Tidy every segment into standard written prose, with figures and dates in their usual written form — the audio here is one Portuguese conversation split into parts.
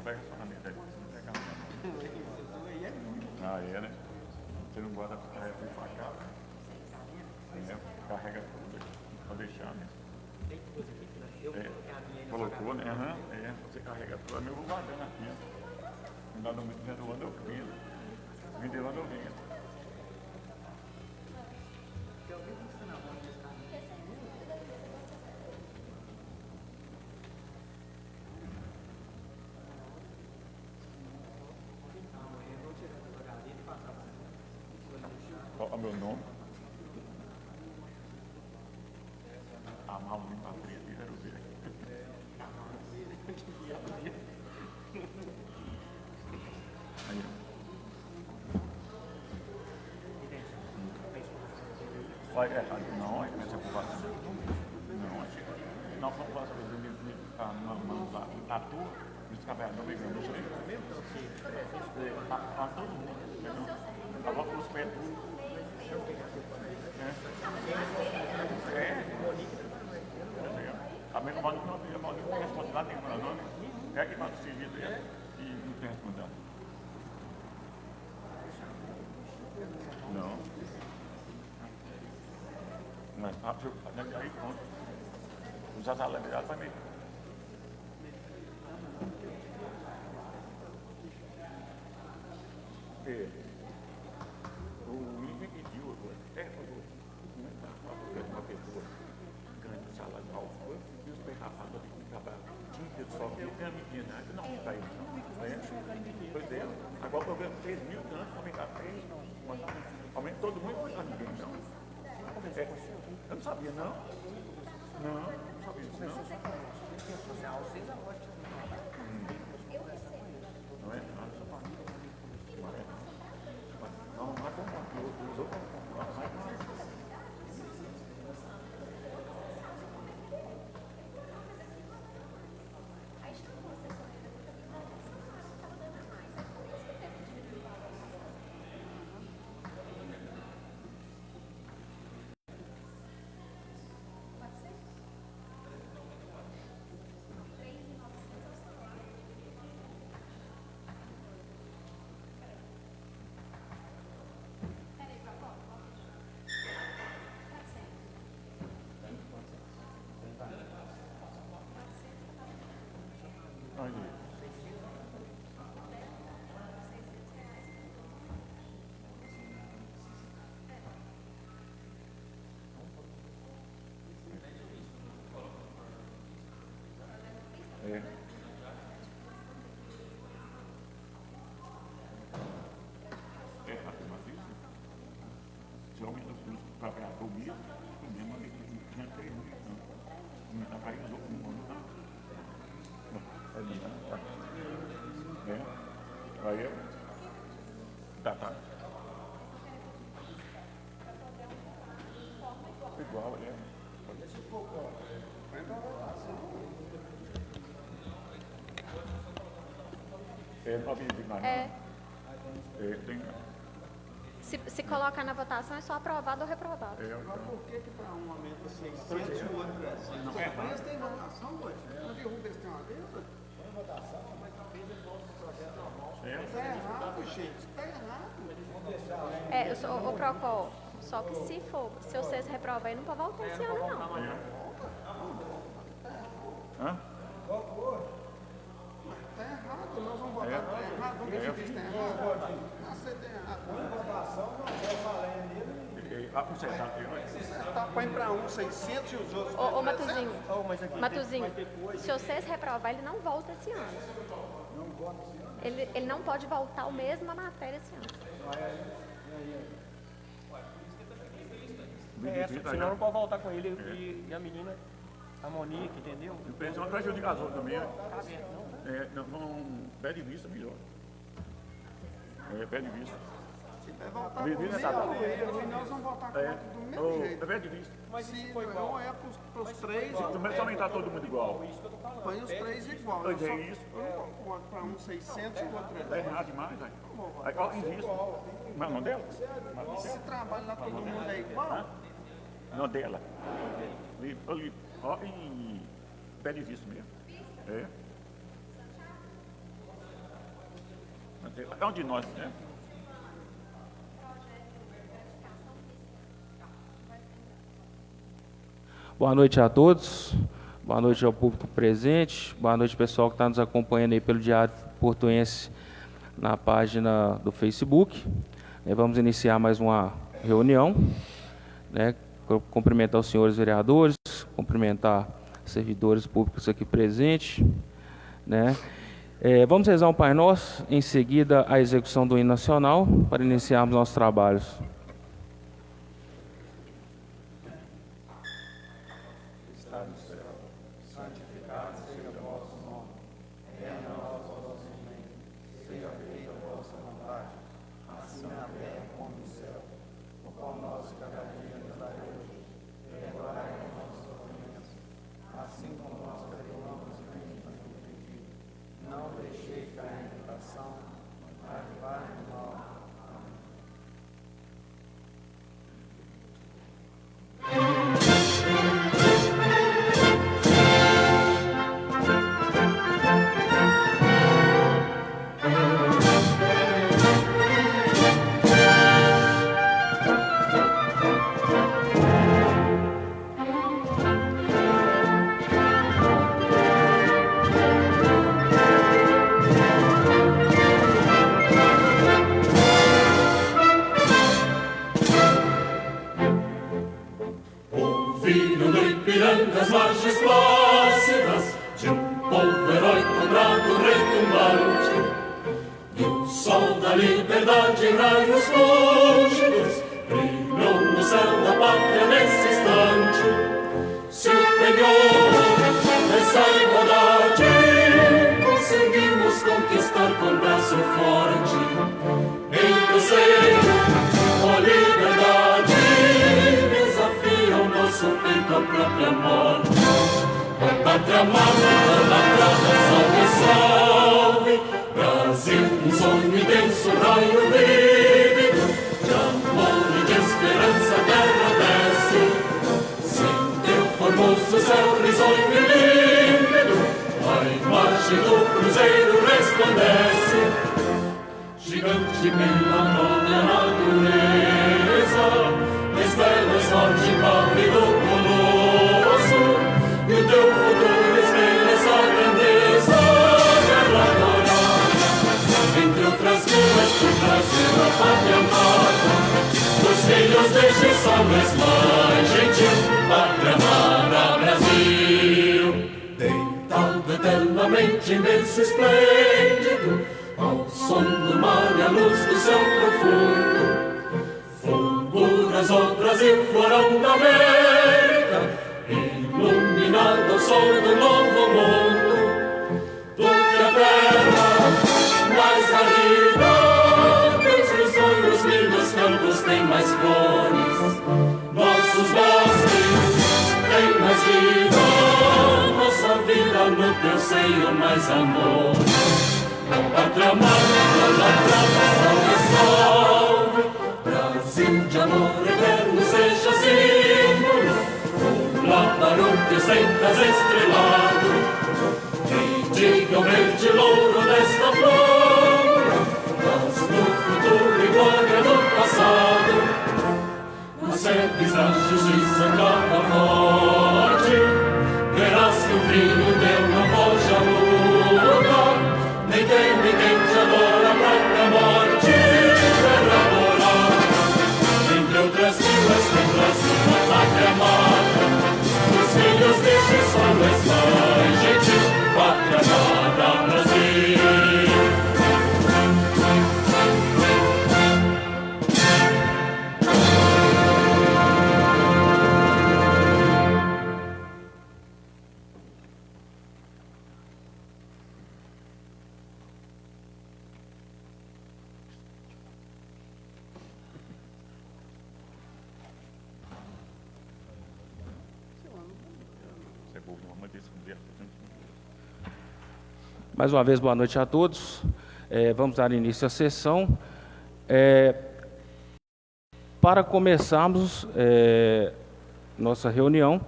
pega só na mesa aí. Não pega não. Ah, é, né? Você não gosta de carregar tudo pra cá? É, carrega tudo aqui. Pode deixar, né? Colocou, né? Aham, você carrega tudo. Eu vou guardando aqui. Não dá no muito vendo onde eu vendo. Vender onde eu vendo. Qual é o meu nome? A Malulinha Patrícia, quero ver aqui. Aí, ó. Olha, não, essa população. Não, a população da tua, dos cabelos, migrando, não sei. A todo mundo, entendeu? A volta dos pés, tudo. A minha mãe não tem responsabilidade nenhuma, não. É que manda o serviço e não tem responsabilidade. Não. Mas aí pronto. Já está liberado para mim. O William pediu agora. Uma pessoa grande salarial foi e os perrafados ali que trabalham tinha que só que tem a menina não para ele não. Pois é, agora eu ganho 3 mil tanto, aumentar 3, mas aumenta todo mundo, não está ninguém não. Eu não sabia não. Não sabia disso não. Não é? Não é como os outros não. É. Se aumenta o custo para pagar comida, mesmo ali que tinha 3 mil, não. Aumenta para os outros, não. Ali, tá. Aí eu. Tá. Igual, tem. Se colocar na votação é só aprovado ou reprovado. Mas por que para um aumenta 600 e o outro é 100? Não, mas tem votação, pode? Não derruba esse tema dele? Tem votação, mas talvez ele volte o projeto normal. Está errado, gente. Está errado. O Procol, só que se vocês reprovam aí, não pode voltar esse ano, não. Hã? Está errado, nós vamos votar. Está errado, vamos ver se está errado. Está errado. Votação, não é falando dele. Põe para um 600 e os outros. Ô Matuzinho, se vocês reprovar, ele não volta esse ano. Não vota esse ano? Ele não pode voltar a mesma matéria esse ano. Senão não pode voltar com ele e a menina, a Monique, entendeu? O pessoal prejudica as outras também. Tá aberto, não? Pé de vista melhor. Pé de vista. Se vai votar Vivi, né, tá bom? nós vamos votar contra do mesmo jeito. Pé de vista. Mas Se se for igual, não é para os três, Começa a aumentar todo mundo igual. põe os três igual. Pois Eu é só- isso. Eu não concordo para um 600 e o outro Tá errado demais, velho. Aí coloca em vista. Mas não dela? Se trabalha lá todo mundo é igual, Não dela. Ó, em pé de vista mesmo. É um de nós, né? Boa noite a todos, boa noite ao público presente, boa noite pessoal que está nos acompanhando aí pelo Diário Portuense na página do Facebook. Vamos iniciar mais uma reunião, né? Cumprimentar os senhores vereadores, cumprimentar servidores públicos aqui presentes, né? Vamos rezar um Pai Nosso, em seguida a execução do hino nacional, para iniciarmos nossos trabalhos. As margens plácidas de povo heróico, bravo, retumbante, e o sol da liberdade em raios fúlgidos brilhou no céu da pátria nesse instante. Se o penhor dessa igualdade conseguimos conquistar com braço forte, em seio a liberdade desafia o nosso peito a própria morte. A pátria amada, idolatrada, salve, salve, Brasil, um sonho intenso, raio vívido, de amor e de esperança a terra desce, sem teu formoso céu risonho e límpido, a imagem do cruzeiro resplandece, gigante pela própria natureza, estrelas forte pálido colosso, e o teu futuro espelha essa grandeza, terra dourada, entre outras vilas do Brasil, a pátria amada, os filhos deste sol mais gentil, pátria amada, Brasil, deitado eternamente em berço esplêndido, ao som do mar e à luz do céu profundo, fulguras o Brasil, florão da América, iluminado ao sol do novo mundo, do que a terra mais garrida, os sonhos lindos campos têm mais flores, nossos bosques têm mais vida, nossa vida no teu seio mais amor. Pátria amada, idolatrada, salve, salve, Brasil de amor eterno seja símbolo, o labarante sentas estrelado, e diga o verde louro desta flor, mas no futuro e glória do passado, nas sedes da justiça cava forte, verás que o vinho teu não foge à luta, nem teme quem te adora a própria morte, terra morada, entre outras vilas tem Brasil, a pátria amada, os filhos deste sol mais gentil, pátria amada, Brasil. Mais uma vez, boa noite a todos. Vamos dar início à sessão. Para começarmos nossa reunião,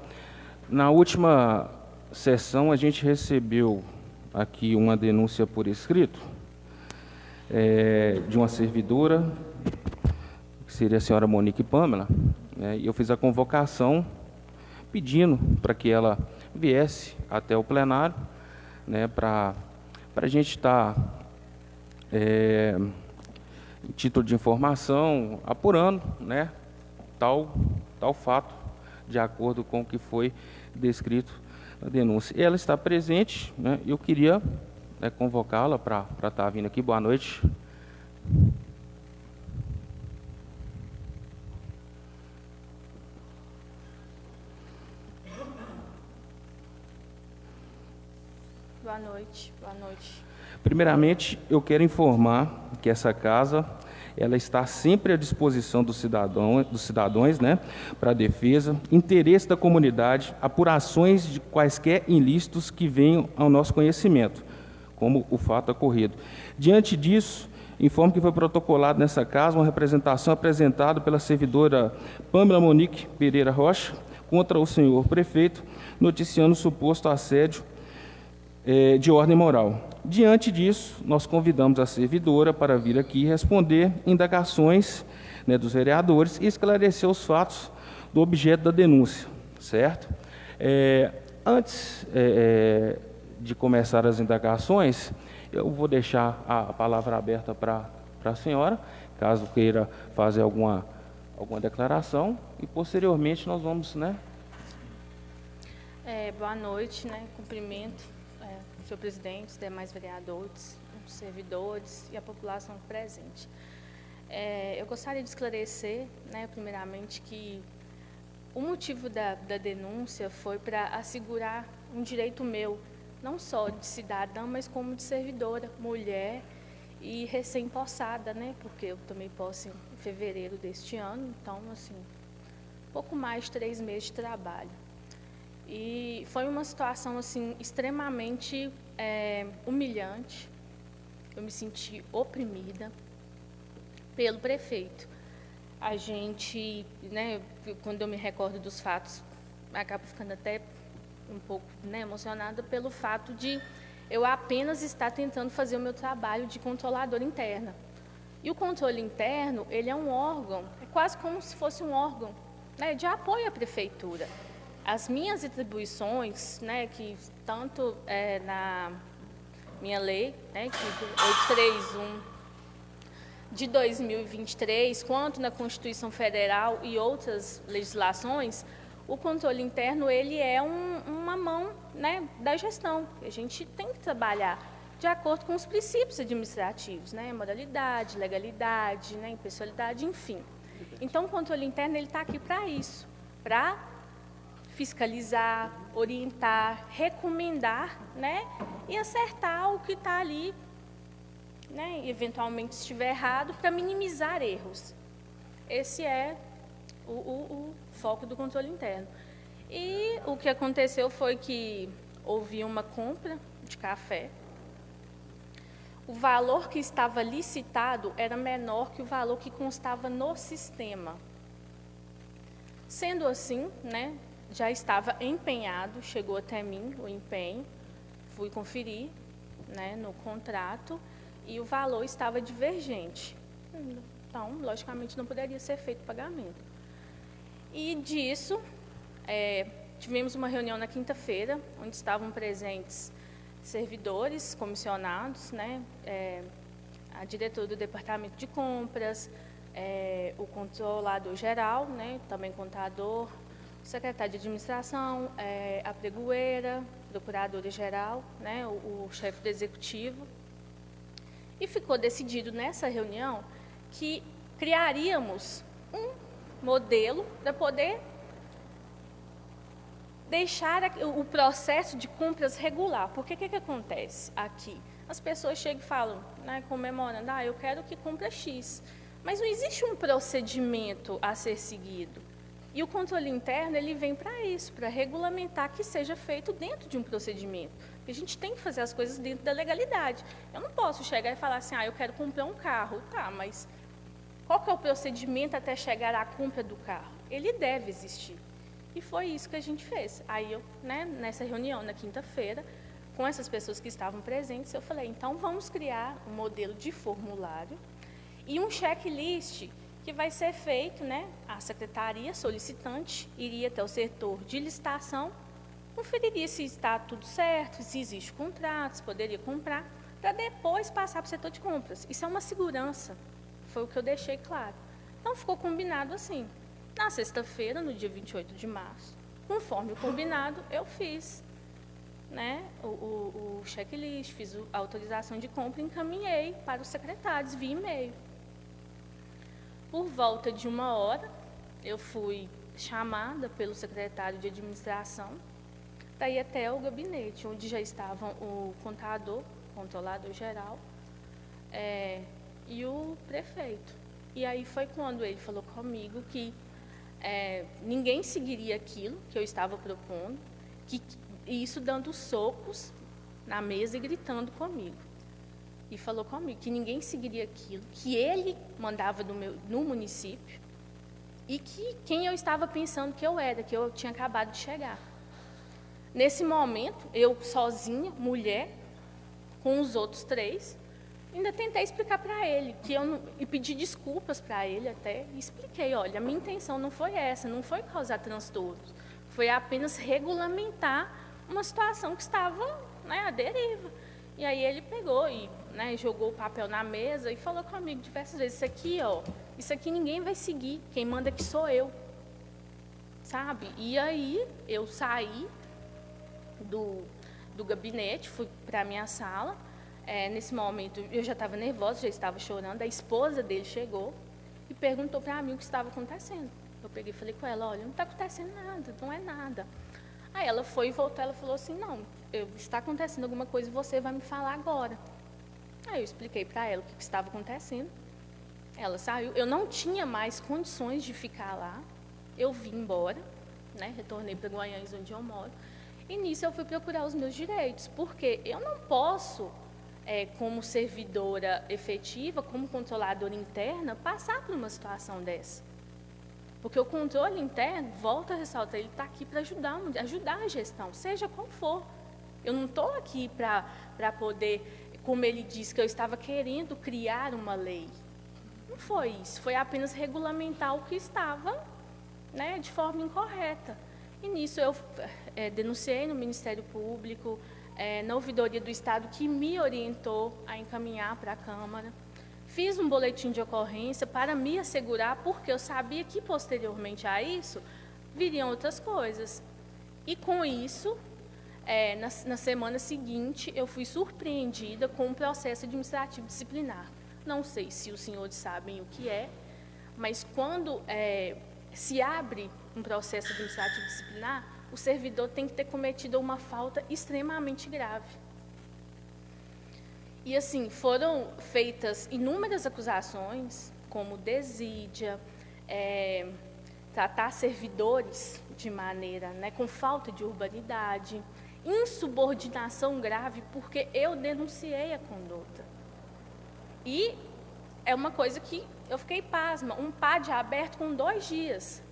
na última sessão a gente recebeu aqui uma denúncia por escrito de uma servidora, que seria a senhora Monique Pamela, né, e eu fiz a convocação pedindo para que ela viesse até o plenário, né, para a gente estar, em título de informação, apurando, né, tal fato, de acordo com o que foi descrito na denúncia. Ela está presente, né, eu queria, né, convocá-la para estar vindo aqui. Boa noite. Boa noite, boa noite. Primeiramente, eu quero informar que essa casa, ela está sempre à disposição dos cidadãos, né, para a defesa, interesse da comunidade, apurações de quaisquer ilícitos que venham ao nosso conhecimento, como o fato ocorrido. Diante disso, informo que foi protocolado nessa casa uma representação apresentada pela servidora Pamela Monique Pereira Rocha contra o senhor prefeito, noticiando o suposto assédio de ordem moral. Diante disso, nós convidamos a servidora para vir aqui responder indagações, né, dos vereadores e esclarecer os fatos do objeto da denúncia, certo? Antes de começar as indagações, eu vou deixar a palavra aberta para a senhora, caso queira fazer alguma declaração, e posteriormente nós vamos, né? Boa noite, né? Cumprimento senhor presidente, os demais vereadores, os servidores e a população presente. Eu gostaria de esclarecer, né, primeiramente, que o motivo da denúncia foi para assegurar um direito meu, não só de cidadã, mas como de servidora, mulher e recém-possada, né, porque eu tomei posse em fevereiro deste ano, então, assim, pouco mais de 3 meses de trabalho. E foi uma situação assim extremamente humilhante. Eu me senti oprimida pelo prefeito. A gente, né, quando eu me recordo dos fatos, acabo ficando até um pouco, né, emocionada pelo fato de eu apenas estar tentando fazer o meu trabalho de controladora interna. E o controle interno, ele é um órgão, é quase como se fosse um órgão, né, de apoio à prefeitura. As minhas atribuições, né, que tanto na minha lei, né, que 831 de 2023, quanto na Constituição Federal e outras legislações, o controle interno ele é uma mão, né, da gestão. A gente tem que trabalhar de acordo com os princípios administrativos, né, moralidade, legalidade, né, impessoalidade, enfim. Então, o controle interno ele está aqui para isso, para fiscalizar, orientar, recomendar, né, e acertar o que está ali, né, e eventualmente se estiver errado, para minimizar erros. Esse é o foco do controle interno. E o que aconteceu foi que houve uma compra de café. O valor que estava licitado era menor que o valor que constava no sistema. Sendo assim, né, já estava empenhado, chegou até mim o empenho, fui conferir, né, no contrato e o valor estava divergente. Então, logicamente, não poderia ser feito pagamento. E disso, tivemos uma reunião na quinta-feira, onde estavam presentes servidores, comissionados, né, a diretora do departamento de compras, o controlador geral, né, também contador, o secretário de administração, a pregoeira, procuradora geral, né, o chefe do executivo. E ficou decidido nessa reunião que criaríamos um modelo para poder deixar o processo de compras regular. Porque o que acontece aqui? As pessoas chegam e falam, né, comemorando, eu quero que compra X. Mas não existe um procedimento a ser seguido. E o controle interno ele vem para isso, para regulamentar que seja feito dentro de um procedimento. Porque a gente tem que fazer as coisas dentro da legalidade. Eu não posso chegar e falar assim, eu quero comprar um carro. Tá, mas qual que é o procedimento até chegar à compra do carro? Ele deve existir. E foi isso que a gente fez. Aí eu, né, nessa reunião, na quinta-feira, com essas pessoas que estavam presentes, eu falei, então vamos criar um modelo de formulário e um checklist que vai ser feito, né? A secretaria solicitante iria até o setor de licitação, conferiria se está tudo certo, se existe contrato, se poderia comprar, para depois passar para o setor de compras. Isso é uma segurança, foi o que eu deixei claro. Então, ficou combinado assim. Na sexta-feira, no dia 28 de março, conforme o combinado, eu fiz, né, o checklist, fiz a autorização de compra e encaminhei para os secretários via e-mail. Por volta de 1h, eu fui chamada pelo secretário de administração para ir até o gabinete, onde já estavam o contador, controlador geral, e o prefeito. E aí foi quando ele falou comigo que ninguém seguiria aquilo que eu estava propondo, e isso dando socos na mesa e gritando comigo. E falou comigo que ninguém seguiria aquilo, que ele mandava no município, e que quem eu estava pensando que eu era, que eu tinha acabado de chegar. Nesse momento, eu sozinha, mulher, com os outros 3, ainda tentei explicar para ele, e pedi desculpas para ele até, e expliquei, olha, a minha intenção não foi essa, não foi causar transtornos, foi apenas regulamentar uma situação que estava, né, à deriva. E aí ele pegou e, né, jogou o papel na mesa e falou comigo diversas vezes, isso aqui ninguém vai seguir, quem manda aqui sou eu, sabe? E aí eu saí do gabinete, fui para a minha sala. Nesse momento eu já estava nervosa, já estava chorando, a esposa dele chegou e perguntou para mim o que estava acontecendo. Eu peguei e falei com ela, olha, não está acontecendo nada, não é nada. Aí ela foi e voltou, ela falou assim, não, está acontecendo alguma coisa e você vai me falar agora. Aí eu expliquei para ela o que estava acontecendo. Ela saiu, eu não tinha mais condições de ficar lá, eu vim embora, né, retornei para Guanhães, onde eu moro, e nisso eu fui procurar os meus direitos, porque eu não posso, como servidora efetiva, como controladora interna, passar por uma situação dessa. Porque o controle interno, volto a ressaltar, ele está aqui para ajudar a gestão, seja qual for. Eu não estou aqui para poder, como ele disse, que eu estava querendo criar uma lei. Não foi isso, foi apenas regulamentar o que estava, né, de forma incorreta. E nisso eu denunciei no Ministério Público, na ouvidoria do Estado, que me orientou a encaminhar para a Câmara. Fiz um boletim de ocorrência para me assegurar, porque eu sabia que, posteriormente a isso, viriam outras coisas. E, com isso, na semana seguinte, eu fui surpreendida com um processo administrativo disciplinar. Não sei se os senhores sabem o que é, mas quando se abre um processo administrativo disciplinar, o servidor tem que ter cometido uma falta extremamente grave. E, assim, foram feitas inúmeras acusações, como desídia, tratar servidores de maneira, né, com falta de urbanidade, insubordinação grave, porque eu denunciei a conduta. E é uma coisa que eu fiquei pasma, um PAD aberto com 2 dias.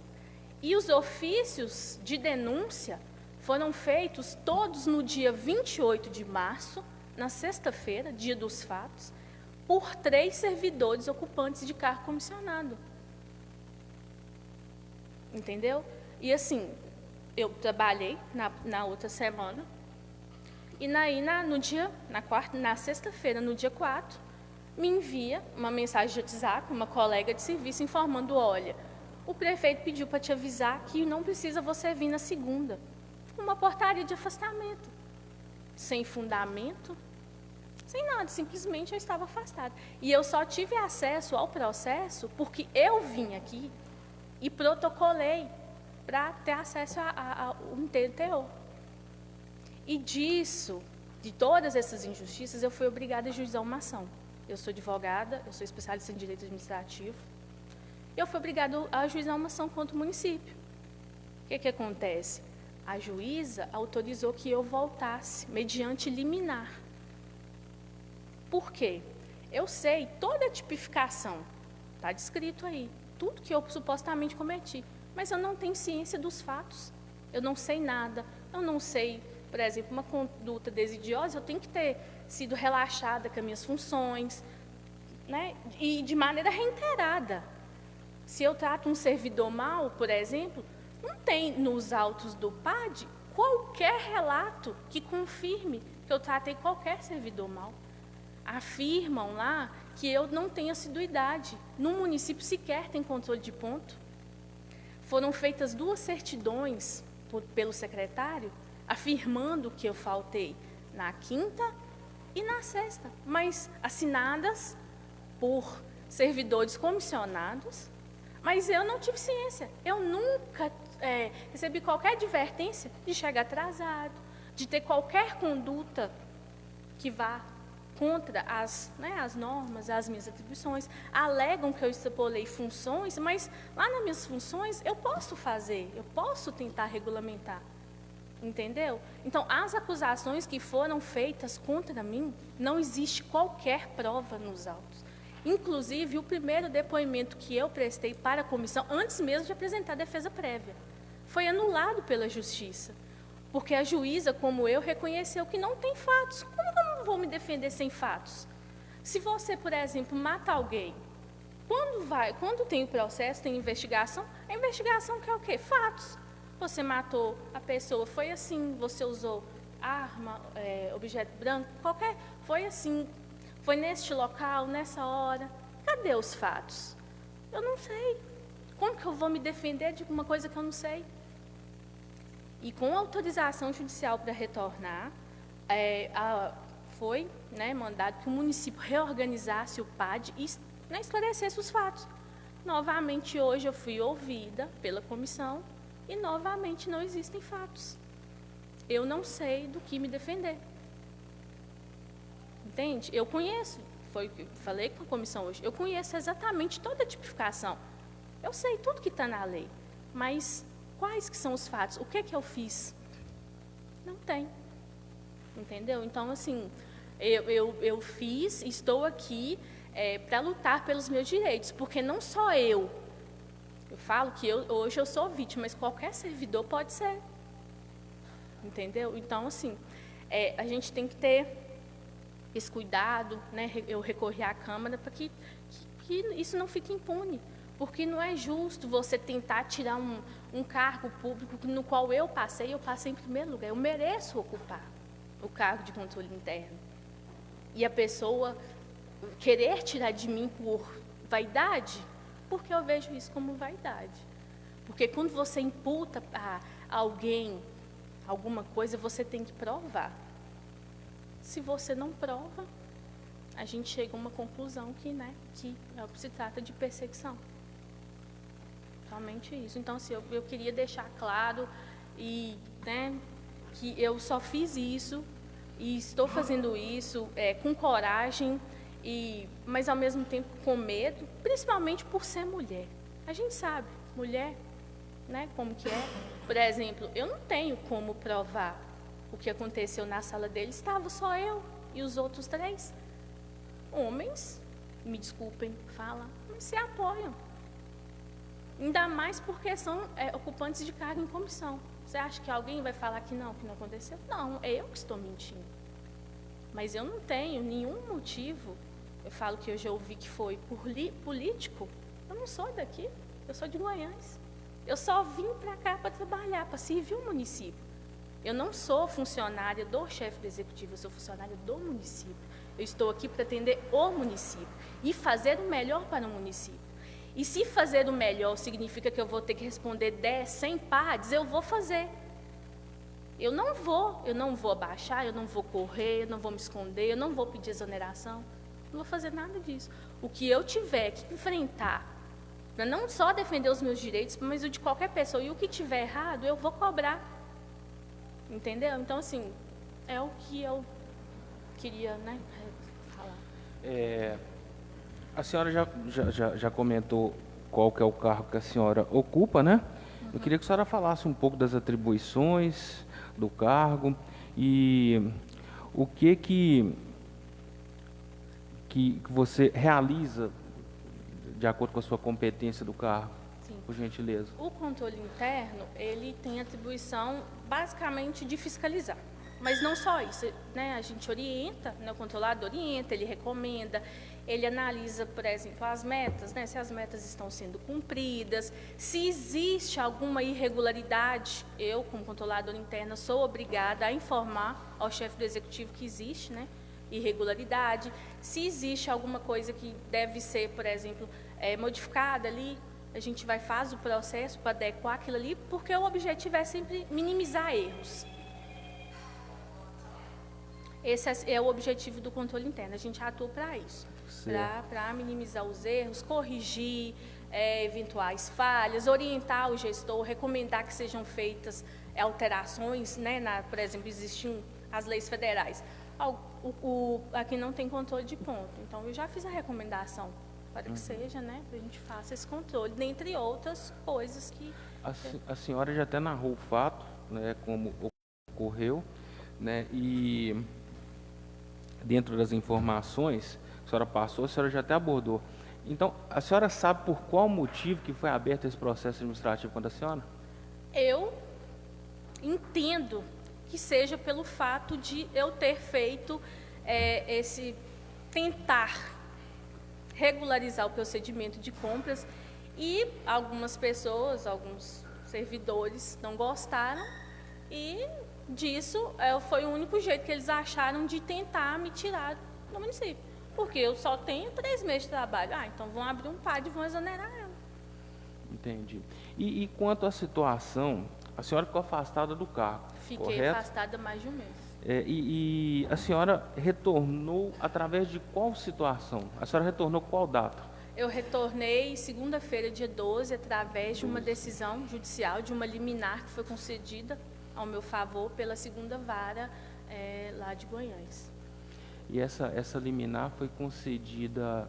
E os ofícios de denúncia foram feitos todos no dia 28 de março, na sexta-feira, dia dos fatos, por 3 servidores ocupantes de cargo comissionado. Entendeu? E, assim, eu trabalhei na outra semana, e na sexta-feira, no dia 4, me envia uma mensagem de WhatsApp, uma colega de serviço, informando, olha, o prefeito pediu para te avisar que não precisa você vir na segunda. Uma portaria de afastamento. Sem fundamento, sem nada, simplesmente eu estava afastada. E eu só tive acesso ao processo porque eu vim aqui e protocolei para ter acesso ao inteiro teor. E de todas essas injustiças, eu fui obrigada a juizar uma ação. Eu sou advogada, eu sou especialista em direito administrativo, eu fui obrigada a ajuizar uma ação contra o município. O que acontece? A juíza autorizou que eu voltasse, mediante liminar. Por quê? Eu sei toda a tipificação, está descrito aí, tudo que eu supostamente cometi, mas eu não tenho ciência dos fatos, eu não sei nada, eu não sei por exemplo, uma conduta desidiosa, eu tenho que ter sido relaxada com as minhas funções, né? E de maneira reiterada. Se eu trato um servidor mal, por exemplo, não tem nos autos do PAD qualquer relato que confirme que eu tratei qualquer servidor mal. Afirmam lá que eu não tenho assiduidade. No município sequer tem controle de ponto. Foram feitas 2 certidões pelo secretário, afirmando que eu faltei na quinta e na sexta, mas assinadas por servidores comissionados, mas eu não tive ciência. Eu nunca recebi qualquer advertência de chegar atrasado, de ter qualquer conduta que vá contra as normas, as minhas atribuições. Alegam que eu extrapolei funções, mas lá nas minhas funções eu posso fazer, eu posso tentar regulamentar. Entendeu? Então, as acusações que foram feitas contra mim, não existe qualquer prova nos autos. Inclusive, o primeiro depoimento que eu prestei para a comissão, antes mesmo de apresentar a defesa prévia, foi anulado pela Justiça. Porque a juíza, como eu, reconheceu que não tem fatos. Como que eu não vou me defender sem fatos? Se você, por exemplo, mata alguém, quando tem o processo, tem investigação, a investigação quer o quê? Fatos. Você matou a pessoa, foi assim, você usou arma, objeto branco, foi assim, foi neste local, nessa hora. Cadê os fatos? Eu não sei. Como que eu vou me defender de uma coisa que eu não sei? E com autorização judicial para retornar, foi mandado que o município reorganizasse o PAD e esclarecesse os fatos. Novamente, hoje eu fui ouvida pela comissão e, novamente, não existem fatos. Eu não sei do que me defender. Entende? Eu conheço, foi o que eu falei com a comissão hoje, eu conheço exatamente toda a tipificação. Eu sei tudo que está na lei, mas quais que são os fatos? O que é que eu fiz? Não tem. Entendeu? Então, assim, eu fiz, estou aqui para lutar pelos meus direitos, porque não só eu falo que hoje eu sou vítima, mas qualquer servidor pode ser. Entendeu? Então, assim, a gente tem que ter esse cuidado, né? Eu recorri à Câmara para que isso não fique impune, porque não é justo você tentar tirar um cargo público no qual eu passei em primeiro lugar. Eu mereço ocupar o cargo de controle interno. E a pessoa querer tirar de mim por vaidade, porque eu vejo isso como vaidade. Porque quando você imputa a alguém alguma coisa, você tem que provar. Se você não prova, a gente chega a uma conclusão que se trata de perseguição. Somente isso. Então, assim, eu queria deixar claro que eu só fiz isso e estou fazendo isso com coragem, mas, ao mesmo tempo, com medo, principalmente por ser mulher. A gente sabe, mulher, como que é. Por exemplo, eu não tenho como provar o que aconteceu na sala dele. Estava só eu e os outros 3 homens, me desculpem falar, mas se apoiam. Ainda mais porque são ocupantes de cargo em comissão. Você acha que alguém vai falar que não aconteceu? Não, é eu que estou mentindo. Mas eu não tenho nenhum motivo. Eu falo que eu já ouvi que foi político. Eu não sou daqui, eu sou de Goiás. Eu só vim para cá para trabalhar, para servir o município. Eu não sou funcionária do chefe do executivo, eu sou funcionária do município. Eu estou aqui para atender o município e fazer o melhor para o município. E se fazer o melhor significa que eu vou ter que responder 10, 100 PADs, eu vou fazer. Eu não vou abaixar, eu não vou correr, eu não vou me esconder, eu não vou pedir exoneração. Não vou fazer nada disso. O que eu tiver que enfrentar, para não só defender os meus direitos, mas o de qualquer pessoa, e o que tiver errado, eu vou cobrar. Entendeu? Então, assim, é o que eu queria falar. A senhora já comentou qual que é o cargo que a senhora ocupa, né? Uhum. Eu queria que a senhora falasse um pouco das atribuições do cargo e o que você realiza de acordo com a sua competência do cargo. Sim. Por gentileza. O controle interno, ele tem atribuição basicamente de fiscalizar. Mas não só isso, né? A gente orienta, né? O controlador orienta, ele recomenda, ele analisa, por exemplo, as metas, né? Se as metas estão sendo cumpridas, se existe alguma irregularidade, eu, como controladora interna, sou obrigada a informar ao chefe do executivo que existe, né? Irregularidade. Se existe alguma coisa que deve ser, por exemplo, modificada ali, a gente faz o processo para adequar aquilo ali, porque o objetivo é sempre minimizar erros. Esse é o objetivo do controle interno, a gente atua para isso, para minimizar os erros, corrigir eventuais falhas, orientar o gestor, recomendar que sejam feitas alterações, né, por exemplo, existem as leis federais. Aqui não tem controle de ponto, então eu já fiz a recomendação para que seja, né, que a gente faça esse controle, dentre outras coisas que... A senhora já até narrou o fato, né, como ocorreu, né, e dentro das informações que a senhora passou, a senhora já até abordou. Então, a senhora sabe por qual motivo que foi aberto esse processo administrativo contra a senhora? Eu entendo que seja pelo fato de eu ter feito tentar regularizar o procedimento de compras e algumas pessoas, alguns servidores não gostaram e disso foi o único jeito que eles acharam de tentar me tirar do município. Porque eu só tenho 3 meses de trabalho. Então vão abrir um PAD e vão exonerar ela. Entendi. E quanto à situação, a senhora ficou afastada do cargo, Fiquei correto? afastada mais de um mês. E a senhora retornou através de qual situação? A senhora retornou qual data? Eu retornei segunda-feira, dia 12, através de uma decisão judicial, de uma liminar que foi concedida ao meu favor pela 2ª Vara lá de Goiás. E essa liminar foi concedida,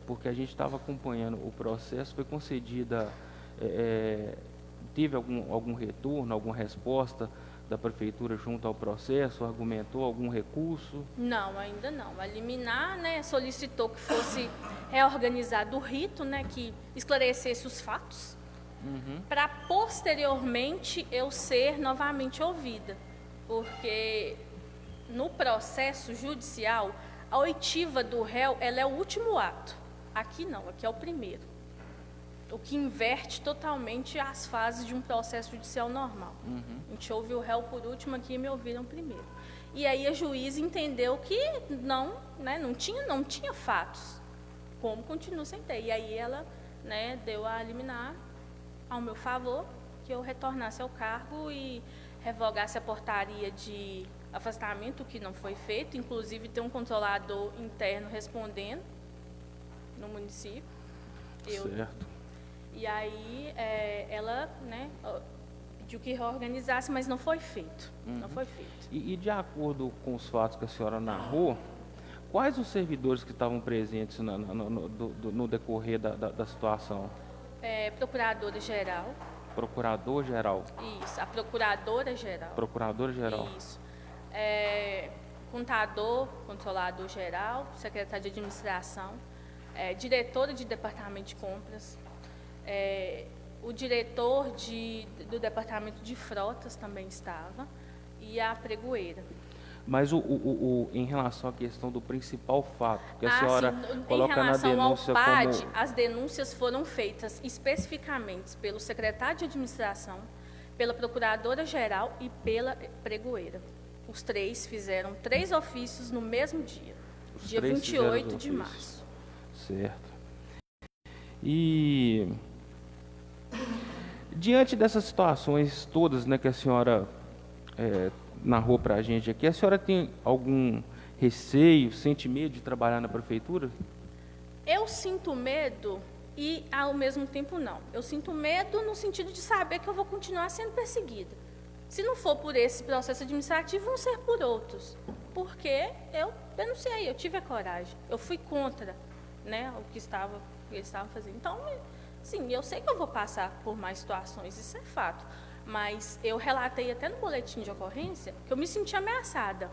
porque a gente estava acompanhando o processo, foi concedida, teve algum retorno, alguma resposta da Prefeitura junto ao processo, argumentou algum recurso? Não, ainda não. A liminar, né, solicitou que fosse reorganizado o rito, né, que esclarecesse os fatos, para posteriormente eu ser novamente ouvida, porque no processo judicial a oitiva do réu ela é o último ato. Aqui não, aqui é o primeiro. O que inverte totalmente as fases de um processo judicial normal. A gente ouve o réu por último, aqui me ouviram primeiro. E aí a juíza entendeu que não, né, não tinha fatos, como continua sem ter. E aí ela, né, deu a liminar ao meu favor, que eu retornasse ao cargo e revogasse a portaria de afastamento, que não foi feito. Inclusive tem um controlador interno respondendo no município. Certo. E aí ela, né, pediu que reorganizasse, mas não foi feito. Não foi feito. E de acordo com os fatos que a senhora narrou, quais os servidores que estavam presentes no decorrer da situação? Procuradora-geral. Procurador-geral. Isso, a procuradora-geral. Procuradora-geral. Isso. Contador, controlador-geral, secretário de administração, diretora de departamento de compras, o diretor do departamento de frotas também estava, e a pregoeira. Mas em relação à questão do principal fato, que a senhora coloca na denúncia em relação ao PAD, como... as denúncias foram feitas especificamente pelo secretário de administração, pela procuradora-geral e pela pregoeira. Os 3 fizeram 3 ofícios no mesmo dia, dia 28 de março. Certo. E diante dessas situações todas, né, que a senhora narrou para a gente aqui, a senhora tem algum receio, sente medo de trabalhar na prefeitura? Eu sinto medo e, ao mesmo tempo, não. Eu sinto medo no sentido de saber que eu vou continuar sendo perseguida. Se não for por esse processo administrativo, vão ser por outros. Porque eu denunciei, eu tive a coragem. Eu fui contra, né, o que eles estavam fazendo. Então, sim, eu sei que eu vou passar por mais situações, isso é fato. Mas eu relatei até no boletim de ocorrência que eu me senti ameaçada.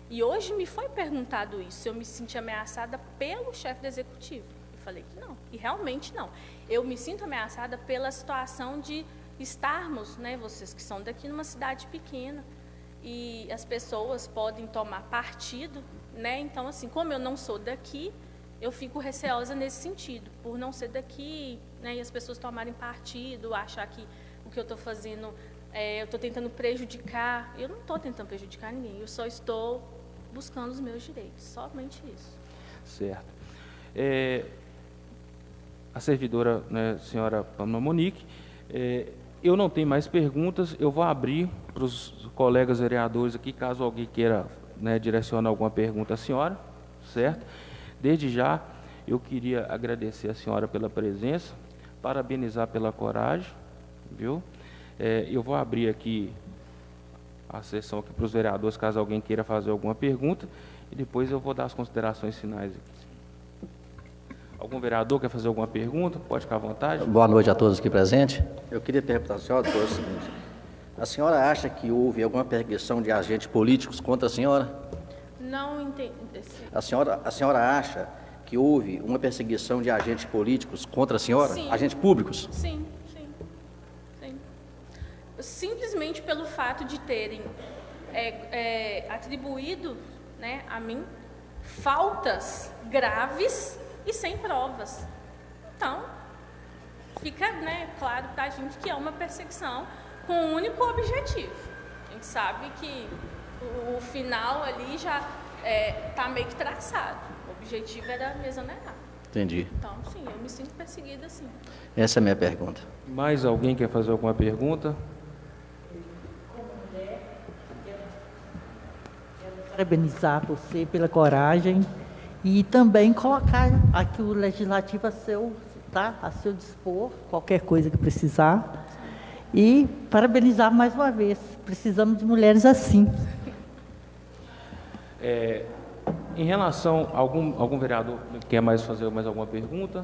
E hoje me foi perguntado isso, se eu me senti ameaçada pelo chefe do executivo. Eu falei que não, e realmente não. Eu me sinto ameaçada pela situação de estarmos, né, vocês que são daqui, numa cidade pequena, e as pessoas podem tomar partido, né? Então, assim, como eu não sou daqui, eu fico receosa nesse sentido, por não ser daqui, né? E as pessoas tomarem partido, achar que o que eu estou fazendo, eu estou tentando prejudicar. Eu não estou tentando prejudicar ninguém, eu só estou buscando os meus direitos, somente isso. Certo. A servidora, né, senhora Pamela Monique, eu não tenho mais perguntas, eu vou abrir para os colegas vereadores aqui, caso alguém queira, né, direcionar alguma pergunta à senhora, certo? Desde já, eu queria agradecer a senhora pela presença, parabenizar pela coragem, viu? Eu vou abrir aqui a sessão aqui para os vereadores, caso alguém queira fazer alguma pergunta, e depois eu vou dar as considerações finais aqui. Algum vereador quer fazer alguma pergunta? Pode ficar à vontade. Boa noite a todos aqui presentes. Eu queria perguntar à senhora, doutor, o seguinte: a senhora acha que houve alguma perseguição de agentes políticos contra a senhora? Não entendi. A senhora acha que houve uma perseguição de agentes políticos contra a senhora? Sim. Agentes públicos? Sim. Simplesmente pelo fato de terem atribuído, né, a mim faltas graves e sem provas. Então, fica, né, claro para a gente que é uma perseguição com um único objetivo. A gente sabe que o final ali já está meio que traçado. O objetivo era me exonerar. Entendi. Então, sim, eu me sinto perseguida, sim. Essa é a minha pergunta. Mais alguém quer fazer alguma pergunta? Parabenizar você pela coragem e também colocar aqui o legislativo a seu dispor, qualquer coisa que precisar. E parabenizar mais uma vez. Precisamos de mulheres assim. Em relação a algum vereador quer mais fazer mais alguma pergunta?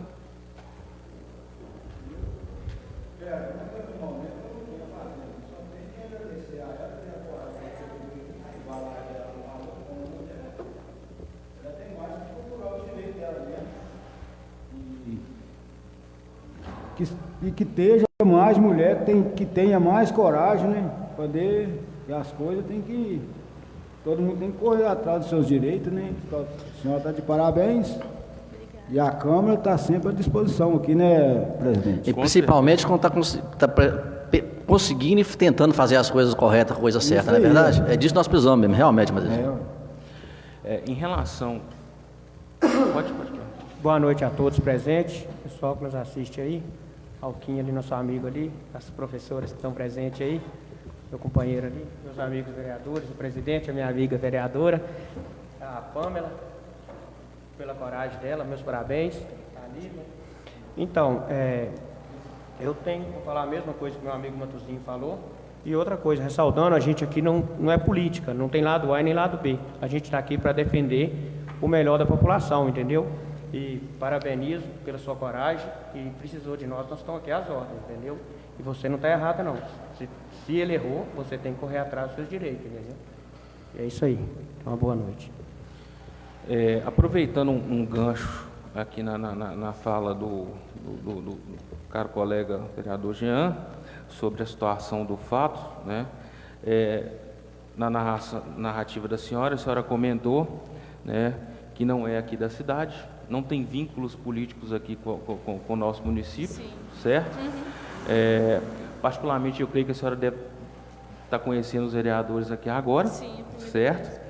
E que esteja mais mulher, que tenha mais coragem, né? Poder, e as coisas tem que. Todo mundo tem que correr atrás dos seus direitos, né? A senhora está de parabéns. Obrigada. E a Câmara está sempre à disposição aqui, né, presidente? E principalmente quando está conseguindo e tentando fazer as coisas corretas, a coisa certa, não é verdade? É disso que nós precisamos mesmo, realmente, mas em relação... Pode. Boa noite a todos presentes, pessoal que nos assiste aí, Alquinha ali, nosso amigo ali, as professoras que estão presentes aí, meu companheiro ali, meus amigos vereadores, o presidente, a minha amiga vereadora, a Pamela, pela coragem dela, meus parabéns, a Lívia. Então, eu tenho que falar a mesma coisa que meu amigo Matuzinho falou, e outra coisa, ressaltando, a gente aqui não é política, não tem lado A e nem lado B, a gente está aqui para defender o melhor da população, entendeu? E parabenizo pela sua coragem, e precisou de nós estamos aqui às ordens, entendeu? E você não está errada, não. Se ele errou, você tem que correr atrás dos seus direitos, entendeu? E é isso aí. Uma boa noite. Aproveitando um gancho aqui na fala do caro colega vereador Jean, sobre a situação do fato, né? Na narrativa da senhora, a senhora comentou, né, que não é aqui da cidade, não tem vínculos políticos aqui com o nosso município, sim, certo? Uhum. Particularmente, eu creio que a senhora deve estar conhecendo os vereadores aqui agora, sim, certo?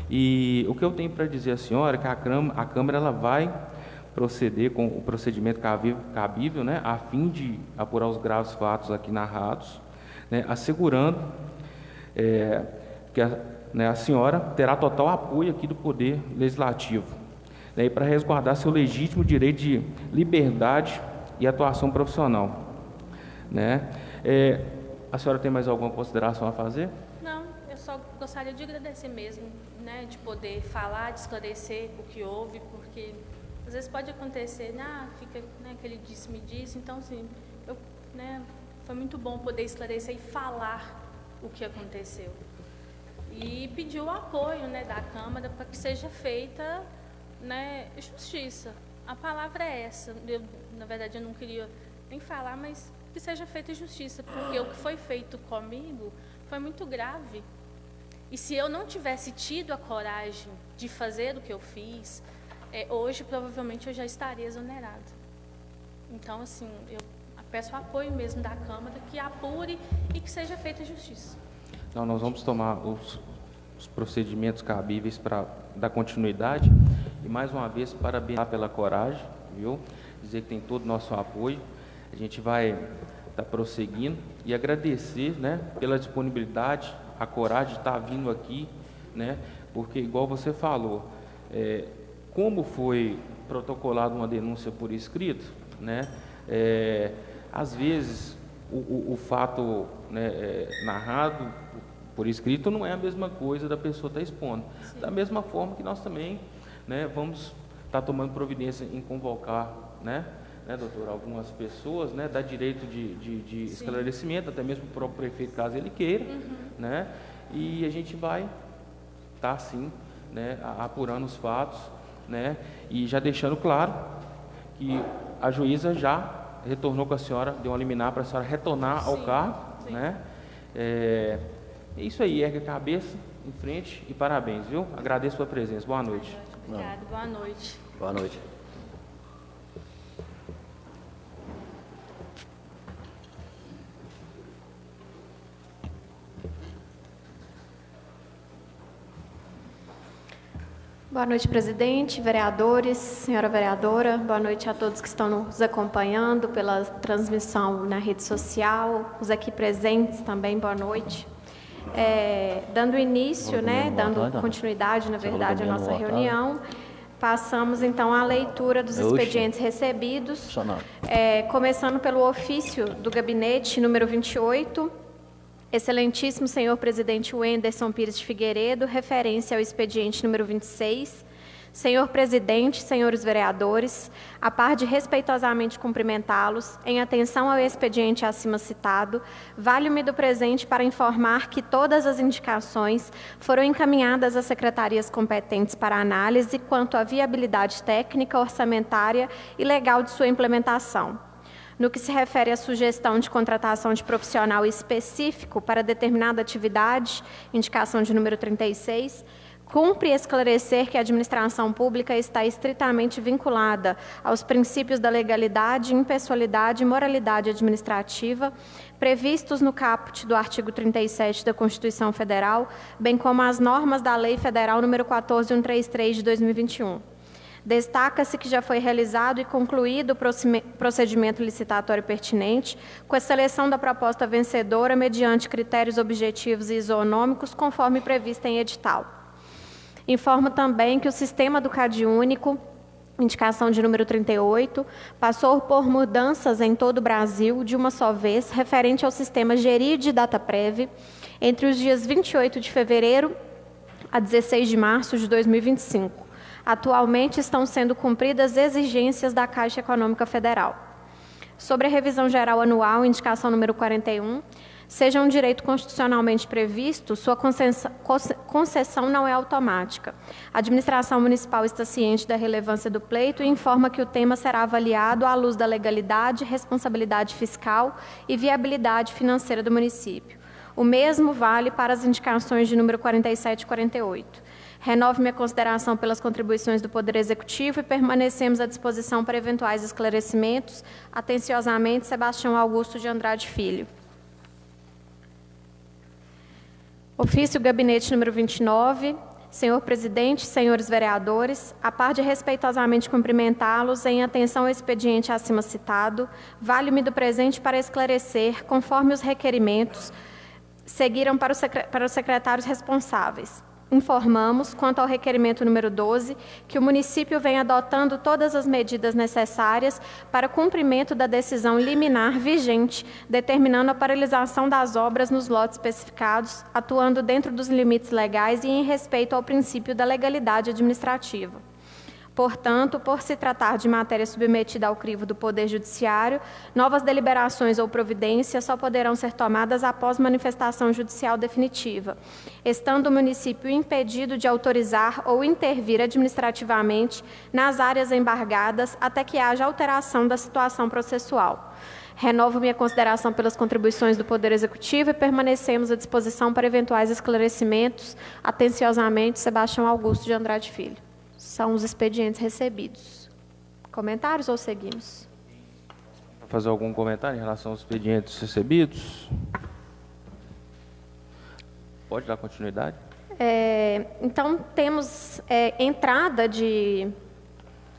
E o que eu tenho para dizer à senhora é que a Câmara ela vai proceder com o procedimento cabível, né, a fim de apurar os graves fatos aqui narrados, né, assegurando que a senhora terá total apoio aqui do Poder Legislativo, né, para resguardar seu legítimo direito de liberdade e atuação profissional, né? A senhora tem mais alguma consideração a fazer? Não, eu só gostaria de agradecer mesmo, né, de poder falar, de esclarecer o que houve, porque às vezes pode acontecer, fica, né, que ele me disse, então, assim, foi muito bom poder esclarecer e falar o que aconteceu. E pedir o apoio, né, da Câmara para que seja feita, né, justiça. A palavra é essa. Na verdade, eu não queria nem falar, mas que seja feita justiça, porque o que foi feito comigo foi muito grave. E se eu não tivesse tido a coragem de fazer o que eu fiz, hoje provavelmente eu já estaria exonerada. Então, assim, eu peço apoio mesmo da Câmara, que apure e que seja feita justiça. Então, nós vamos tomar os procedimentos cabíveis para dar continuidade e, mais uma vez, parabenizar pela coragem, viu? Dizer que tem todo o nosso apoio. A gente vai estar prosseguindo e agradecer, né, pela disponibilidade, a coragem de estar vindo aqui, né, porque, igual você falou, como foi protocolada uma denúncia por escrito, né, às vezes o fato, né, narrado por escrito não é a mesma coisa da pessoa estar expondo. Sim. Da mesma forma que nós também, né, vamos estar tomando providência em convocar, né, doutor, algumas pessoas, né, dar direito de esclarecimento, até mesmo para o prefeito, caso ele queira, né, e a gente vai estar, sim, né, apurando os fatos, né, e já deixando claro que a juíza já retornou com a senhora, deu uma liminar para a senhora retornar ao cargo, né, é isso aí, ergue a cabeça em frente e parabéns, viu? Agradeço a sua presença. Boa noite. Obrigada, boa noite. Boa noite. Boa noite, presidente, vereadores, senhora vereadora. Boa noite a todos que estão nos acompanhando pela transmissão na rede social, os aqui presentes também, boa noite. Dando início, né, dando continuidade, na verdade, à nossa reunião, passamos então à leitura dos expedientes recebidos, começando pelo ofício do gabinete número 28, excelentíssimo senhor presidente Wenderson Pires de Figueiredo, referência ao expediente número 26. Senhor presidente, senhores vereadores, a par de respeitosamente cumprimentá-los, em atenção ao expediente acima citado, valho-me do presente para informar que todas as indicações foram encaminhadas às secretarias competentes para análise quanto à viabilidade técnica, orçamentária e legal de sua implementação. No que se refere à sugestão de contratação de profissional específico para determinada atividade, indicação de número 36, cumpre esclarecer que a administração pública está estritamente vinculada aos princípios da legalidade, impessoalidade e moralidade administrativa, previstos no caput do artigo 37 da Constituição Federal, bem como as normas da Lei Federal nº 14.133 de 2021. Destaca-se que já foi realizado e concluído o procedimento licitatório pertinente, com a seleção da proposta vencedora mediante critérios objetivos e isonômicos, conforme previsto em edital. Informo também que o sistema do CadÚnico, indicação de número 38, passou por mudanças em todo o Brasil de uma só vez, referente ao sistema Gerir de DataPrev, entre os dias 28 de fevereiro a 16 de março de 2025. Atualmente estão sendo cumpridas exigências da Caixa Econômica Federal. Sobre a revisão geral anual, indicação número 41, seja um direito constitucionalmente previsto, sua concessão não é automática. A administração municipal está ciente da relevância do pleito e informa que o tema será avaliado à luz da legalidade, responsabilidade fiscal e viabilidade financeira do município. O mesmo vale para as indicações de número 47 e 48. Renovo minha consideração pelas contribuições do Poder Executivo e permanecemos à disposição para eventuais esclarecimentos. Atenciosamente, Sebastião Augusto de Andrade Filho. Ofício Gabinete número 29. Senhor presidente, senhores vereadores, a par de respeitosamente cumprimentá-los em atenção ao expediente acima citado, valho-me do presente para esclarecer, conforme os requerimentos, seguiram para os secretários responsáveis. Informamos, quanto ao requerimento número 12, que o município vem adotando todas as medidas necessárias para cumprimento da decisão liminar vigente, determinando a paralisação das obras nos lotes especificados, atuando dentro dos limites legais e em respeito ao princípio da legalidade administrativa. Portanto, por se tratar de matéria submetida ao crivo do Poder Judiciário, novas deliberações ou providências só poderão ser tomadas após manifestação judicial definitiva, estando o município impedido de autorizar ou intervir administrativamente nas áreas embargadas até que haja alteração da situação processual. Renovo minha consideração pelas contribuições do Poder Executivo e permanecemos à disposição para eventuais esclarecimentos. Atenciosamente, Sebastião Augusto de Andrade Filho. São os expedientes recebidos. Comentários ou seguimos? Vai fazer algum comentário em relação aos expedientes recebidos? Pode dar continuidade? Então, temos entrada de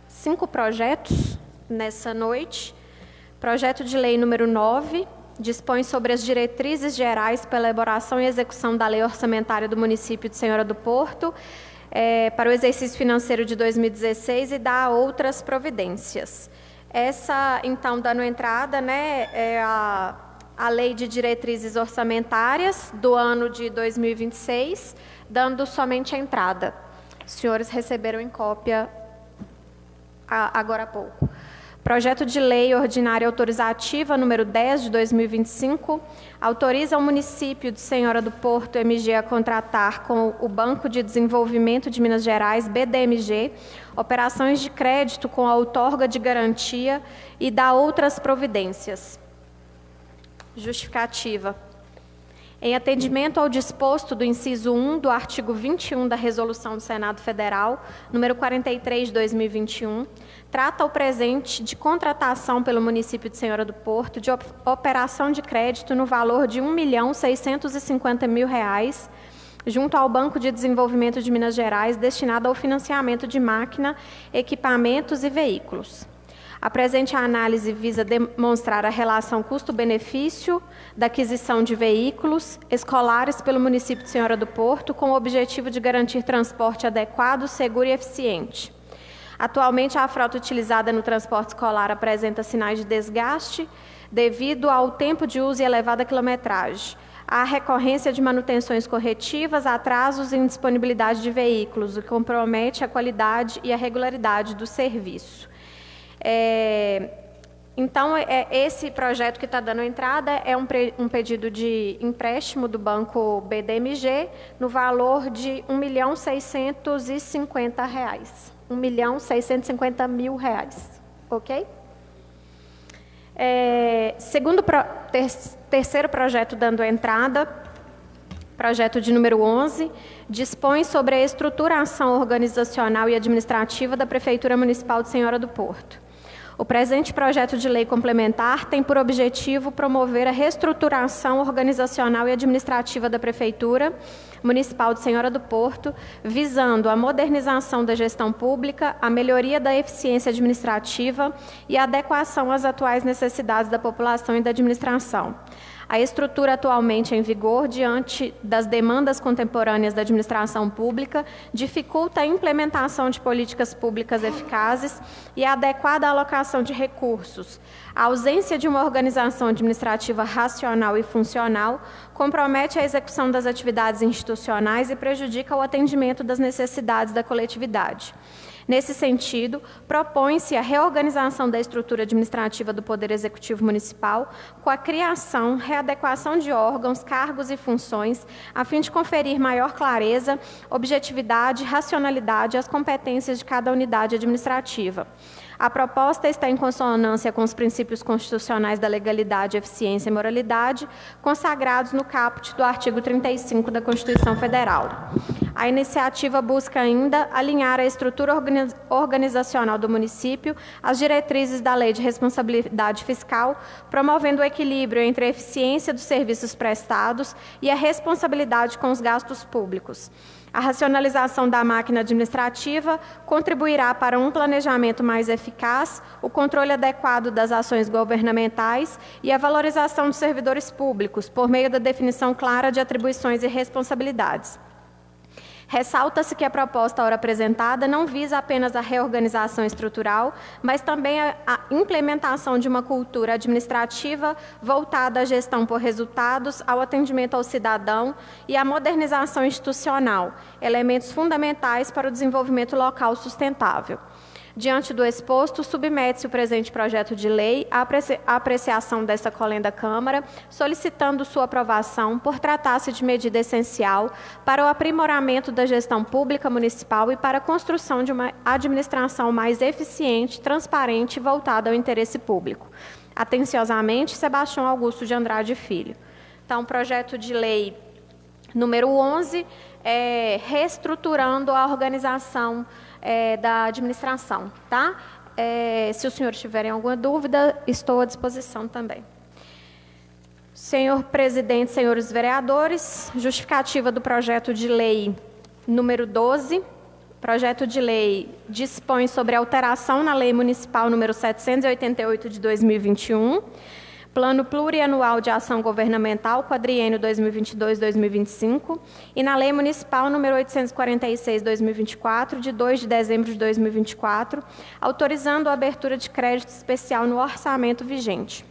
5 projetos nessa noite. Projeto de lei número 9, dispõe sobre as diretrizes gerais para a elaboração e execução da lei orçamentária do município de Senhora do Porto, para o exercício financeiro de 2016 e dá outras providências. Essa, então, dando entrada, né, é a lei de diretrizes orçamentárias do ano de 2026, dando somente a entrada. Os senhores receberam em cópia agora há pouco. Projeto de lei ordinária autorizativa número 10 de 2025, autoriza o município de Senhora do Porto, MG, a contratar com o Banco de Desenvolvimento de Minas Gerais, BDMG, operações de crédito com a outorga de garantia e dá outras providências. Justificativa. Em atendimento ao disposto do inciso 1 do artigo 21 da Resolução do Senado Federal, número 43 de 2021, trata o presente de contratação pelo município de Senhora do Porto de operação de crédito no valor de R$ 1.650.000 junto ao Banco de Desenvolvimento de Minas Gerais, destinado ao financiamento de máquina, equipamentos e veículos. A presente análise visa demonstrar a relação custo-benefício da aquisição de veículos escolares pelo município de Senhora do Porto, com o objetivo de garantir transporte adequado, seguro e eficiente. Atualmente, a frota utilizada no transporte escolar apresenta sinais de desgaste devido ao tempo de uso e elevada quilometragem. Há recorrência de manutenções corretivas, atrasos e indisponibilidade de veículos, o que compromete a qualidade e a regularidade do serviço. Então, esse projeto que está dando entrada é um pedido de empréstimo do Banco BDMG no valor de R$ 1.650.000. R$ 1.650.000, ok? Terceiro projeto dando entrada, projeto de número 11, dispõe sobre a estruturação organizacional e administrativa da Prefeitura Municipal de Senhora do Porto. O presente projeto de lei complementar tem por objetivo promover a reestruturação organizacional e administrativa da Prefeitura Municipal de Senhora do Porto, visando a modernização da gestão pública, a melhoria da eficiência administrativa e a adequação às atuais necessidades da população e da administração. A estrutura atualmente em vigor, diante das demandas contemporâneas da administração pública, dificulta a implementação de políticas públicas eficazes e a adequada alocação de recursos. A ausência de uma organização administrativa racional e funcional compromete a execução das atividades institucionais e prejudica o atendimento das necessidades da coletividade. Nesse sentido, propõe-se a reorganização da estrutura administrativa do Poder Executivo Municipal, com a criação, readequação de órgãos, cargos e funções, a fim de conferir maior clareza, objetividade e racionalidade às competências de cada unidade administrativa. A proposta está em consonância com os princípios constitucionais da legalidade, eficiência e moralidade, consagrados no caput do artigo 35 da Constituição Federal. A iniciativa busca ainda alinhar a estrutura organizacional do município às diretrizes da Lei de Responsabilidade Fiscal, promovendo o equilíbrio entre a eficiência dos serviços prestados e a responsabilidade com os gastos públicos. A racionalização da máquina administrativa contribuirá para um planejamento mais eficaz, o controle adequado das ações governamentais e a valorização dos servidores públicos, por meio da definição clara de atribuições e responsabilidades. Ressalta-se que a proposta ora apresentada não visa apenas a reorganização estrutural, mas também a implementação de uma cultura administrativa voltada à gestão por resultados, ao atendimento ao cidadão e à modernização institucional, elementos fundamentais para o desenvolvimento local sustentável. Diante do exposto, submete-se o presente projeto de lei à apreciação desta colenda Câmara, solicitando sua aprovação por tratar-se de medida essencial para o aprimoramento da gestão pública municipal e para a construção de uma administração mais eficiente, transparente e voltada ao interesse público. Atenciosamente, Sebastião Augusto de Andrade Filho. Então, projeto de lei número 11, reestruturando a organização da administração, tá? Se os senhores tiverem alguma dúvida, estou à disposição também. Senhor presidente, senhores vereadores, justificativa do projeto de lei número 12. Projeto de lei dispõe sobre alteração na Lei Municipal número 788 de 2021, Plano Plurianual de Ação Governamental, quadriênio 2022-2025, e na Lei Municipal número 846/2024, de 2 de dezembro de 2024, autorizando a abertura de crédito especial no orçamento vigente.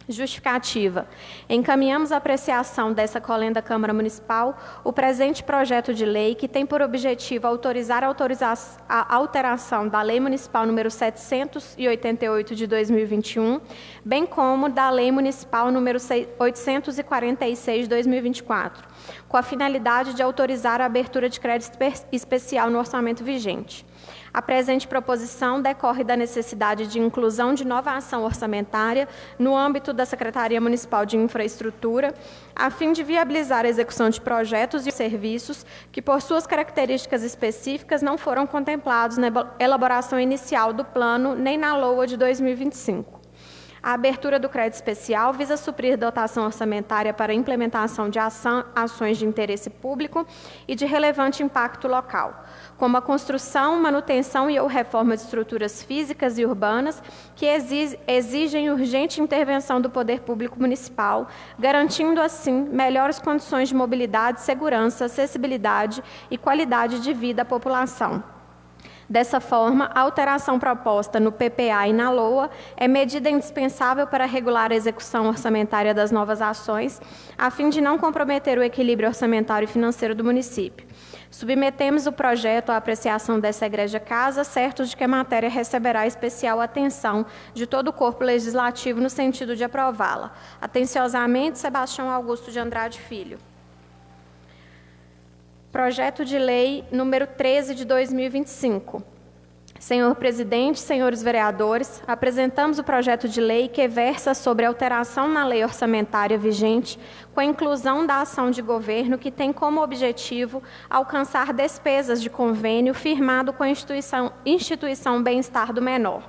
Justificativa. Encaminhamos a apreciação dessa colenda Câmara Municipal o presente projeto de lei, que tem por objetivo autorizar a alteração da Lei Municipal número 788 de 2021, bem como da Lei Municipal número 846 de 2024, com a finalidade de autorizar a abertura de crédito especial no orçamento vigente. A presente proposição decorre da necessidade de inclusão de nova ação orçamentária no âmbito da Secretaria Municipal de Infraestrutura, a fim de viabilizar a execução de projetos e serviços que, por suas características específicas, não foram contemplados na elaboração inicial do plano nem na LOA de 2025. A abertura do crédito especial visa suprir dotação orçamentária para a implementação de ações de interesse público e de relevante impacto local, como a construção, manutenção e ou reforma de estruturas físicas e urbanas que exigem urgente intervenção do poder público municipal, garantindo, assim, melhores condições de mobilidade, segurança, acessibilidade e qualidade de vida à população. Dessa forma, a alteração proposta no PPA e na LOA é medida indispensável para regular a execução orçamentária das novas ações, a fim de não comprometer o equilíbrio orçamentário e financeiro do município. Submetemos o projeto à apreciação dessa egrégia casa, certos de que a matéria receberá especial atenção de todo o corpo legislativo no sentido de aprová-la. Atenciosamente, Sebastião Augusto de Andrade Filho. Projeto de lei número 13 de 2025. Senhor presidente, senhores vereadores, apresentamos o projeto de lei que versa sobre alteração na lei orçamentária vigente, com a inclusão da ação de governo que tem como objetivo alcançar despesas de convênio firmado com a instituição Bem-Estar do Menor,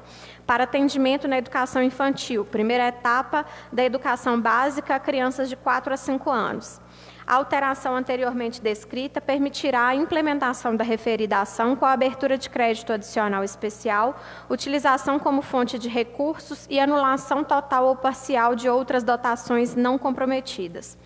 para atendimento na educação infantil, primeira etapa da educação básica a crianças de 4 a 5 anos. A alteração anteriormente descrita permitirá a implementação da referida ação com a abertura de crédito adicional especial, utilização como fonte de recursos e anulação total ou parcial de outras dotações não comprometidas.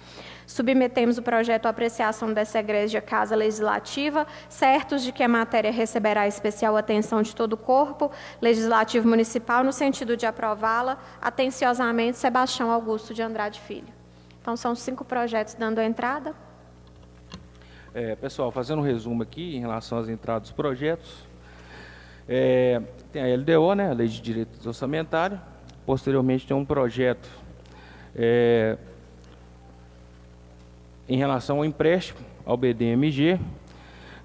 Submetemos o projeto à apreciação dessa egrégia Casa Legislativa, certos de que a matéria receberá especial atenção de todo o corpo legislativo municipal, no sentido de aprová-la. Atenciosamente, Sebastião Augusto de Andrade Filho. Então, são 5 projetos dando entrada. Pessoal, fazendo um resumo aqui em relação às entradas dos projetos. Tem a LDO, né, a Lei de Direitos Orçamentários. Posteriormente, tem um projeto em relação ao empréstimo ao BDMG.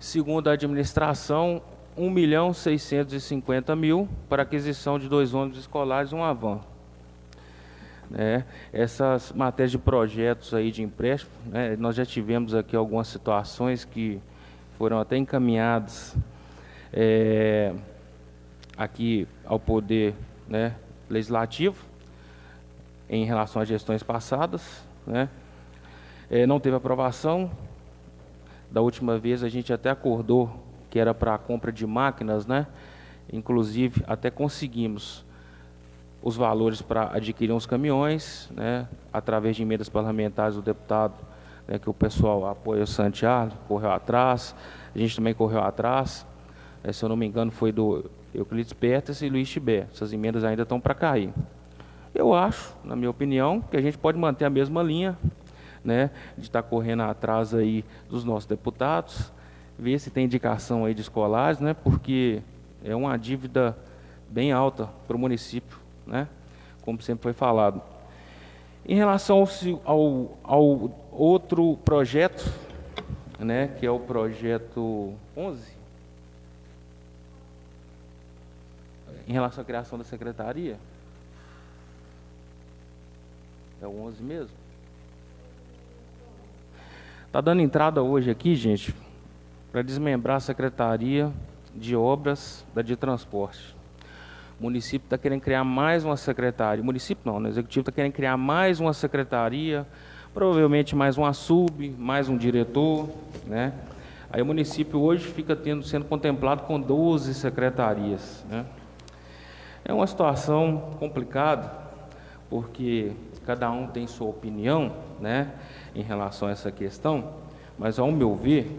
Segundo a administração, R$ 1.650.000 para aquisição de 2 ônibus escolares e uma van. Essas matérias de projetos aí de empréstimo, nós já tivemos aqui algumas situações que foram até encaminhadas aqui ao Poder Legislativo em relação às gestões passadas. Não teve aprovação. Da última vez a gente até acordou que era para a compra de máquinas, inclusive até conseguimos os valores para adquirir uns caminhões, através de emendas parlamentares do deputado, que o pessoal apoia o Santiago, correu atrás, a gente também correu atrás, se eu não me engano foi do Euclides Pertas e Luiz Tibé. Essas emendas ainda estão para cair. Eu acho, na minha opinião, que a gente pode manter a mesma linha, de estar correndo atrás aí dos nossos deputados, ver se tem indicação aí de escolares, porque é uma dívida bem alta para o município, como sempre foi falado. Em relação ao outro projeto, que é o projeto 11, em relação à criação da secretaria, É o 11 mesmo? Está dando entrada hoje aqui, gente, para desmembrar a Secretaria de Obras de Transporte. O município está querendo criar mais uma secretaria. O município não, né? O executivo está querendo criar mais uma secretaria, provavelmente mais uma sub, mais um diretor, né? Aí o município hoje fica sendo contemplado com 12 secretarias, né? É uma situação complicada, porque cada um tem sua opinião, né, em relação a essa questão, mas, ao meu ver,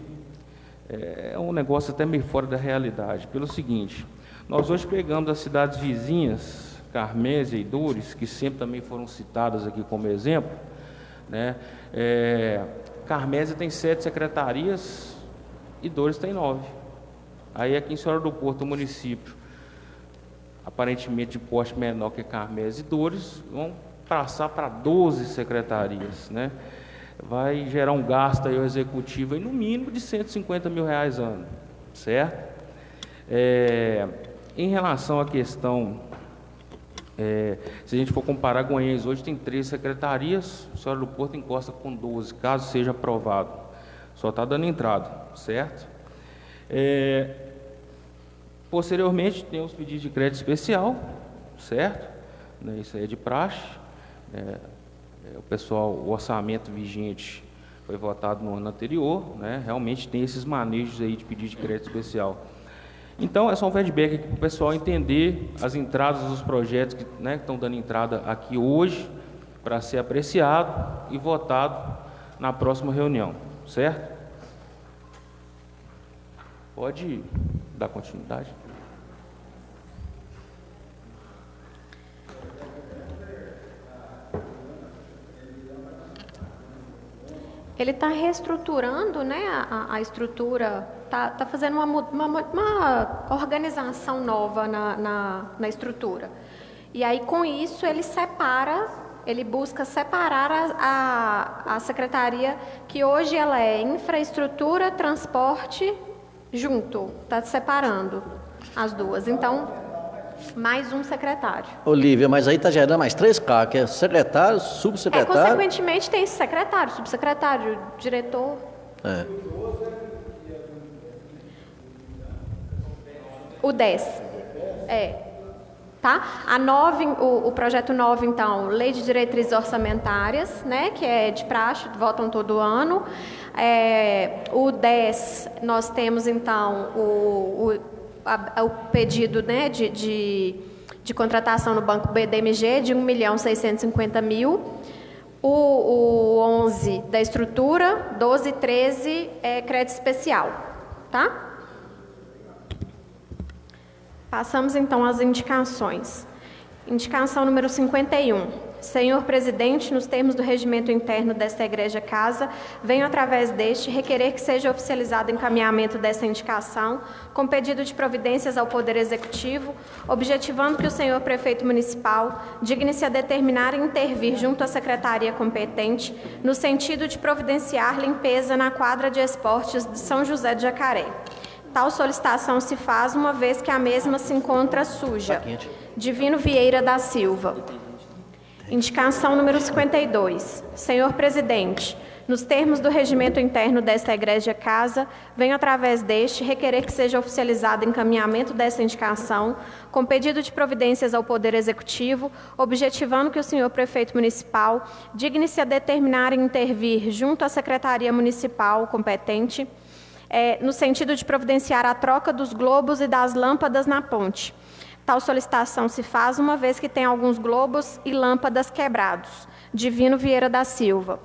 é um negócio até meio fora da realidade. Pelo seguinte, nós hoje pegamos as cidades vizinhas, Carmésia e Dores, que sempre também foram citadas aqui como exemplo, né? Carmésia tem 7 secretarias e Dores tem 9. Aí aqui em Senhora do Porto, o município, aparentemente de porte menor que Carmésia e Dores, vão passar para 12 secretarias, né? Vai gerar um gasto aí ao executivo aí, no mínimo de R$150 mil ano, certo? Em relação à questão, se a gente for comparar, Goiânia hoje tem 3 secretarias, Senhora do Porto encosta com 12, caso seja aprovado. Só está dando entrada, certo? Posteriormente, tem os pedidos de crédito especial, certo? Isso aí é de praxe. O orçamento vigente foi votado no ano anterior, né? Realmente tem esses manejos aí de pedido de crédito especial. Então, é só um feedback aqui para o pessoal entender as entradas dos projetos que, né, que estão dando entrada aqui hoje, para ser apreciado e votado na próxima reunião, certo? Pode dar continuidade? Ele está reestruturando, né, a estrutura, está fazendo uma organização nova na estrutura. E aí, com isso, ele busca separar a secretaria, que hoje ela é infraestrutura, transporte, junto, está separando as duas. Então, mais um secretário. Olívia, mas aí está gerando mais 3 cargos, que é secretário, subsecretário. Consequentemente, tem secretário, subsecretário, diretor. O 10. Tá? A 9, o projeto 9, então, Lei de Diretrizes Orçamentárias, né, que é de praxe, votam todo ano. O 10, nós temos, então, o pedido, né, de contratação no Banco BDMG de R$1.650.000. O 11 da estrutura, 12 e 13 é crédito especial, tá? Passamos então às indicações. Indicação número 51. Senhor presidente, nos termos do regimento interno desta Igreja Casa, venho através deste requerer que seja oficializado o encaminhamento dessa indicação, com pedido de providências ao Poder Executivo, objetivando que o senhor prefeito municipal digne-se a determinar e intervir junto à secretaria competente, no sentido de providenciar limpeza na quadra de esportes de São José de Jacaré. Tal solicitação se faz uma vez que a mesma se encontra suja. Divino Vieira da Silva. Indicação número 52. Senhor presidente, nos termos do regimento interno desta Igreja Casa, venho através deste requerer que seja oficializado o encaminhamento dessa indicação, com pedido de providências ao Poder Executivo, objetivando que o senhor prefeito municipal digne-se a determinar e intervir junto à Secretaria Municipal competente, no sentido de providenciar a troca dos globos e das lâmpadas na ponte. Tal solicitação se faz uma vez que tem alguns globos e lâmpadas quebrados. Divino Vieira da Silva.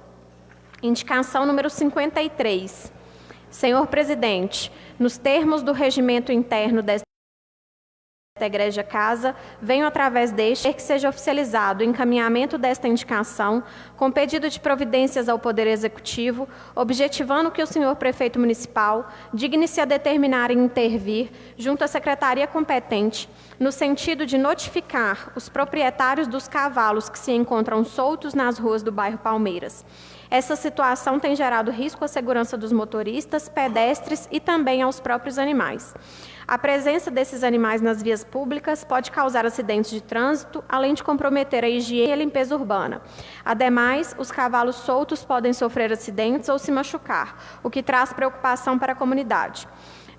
Indicação número 53. Senhor presidente, nos termos do regimento interno desta Igreja Casa, venho através deste que seja oficializado o encaminhamento desta indicação, com pedido de providências ao Poder Executivo, objetivando que o senhor prefeito municipal digne-se a determinar e intervir, junto à secretaria competente, no sentido de notificar os proprietários dos cavalos que se encontram soltos nas ruas do bairro Palmeiras. Essa situação tem gerado risco à segurança dos motoristas, pedestres e também aos próprios animais. A presença desses animais nas vias públicas pode causar acidentes de trânsito, além de comprometer a higiene e a limpeza urbana. Ademais, os cavalos soltos podem sofrer acidentes ou se machucar, o que traz preocupação para a comunidade.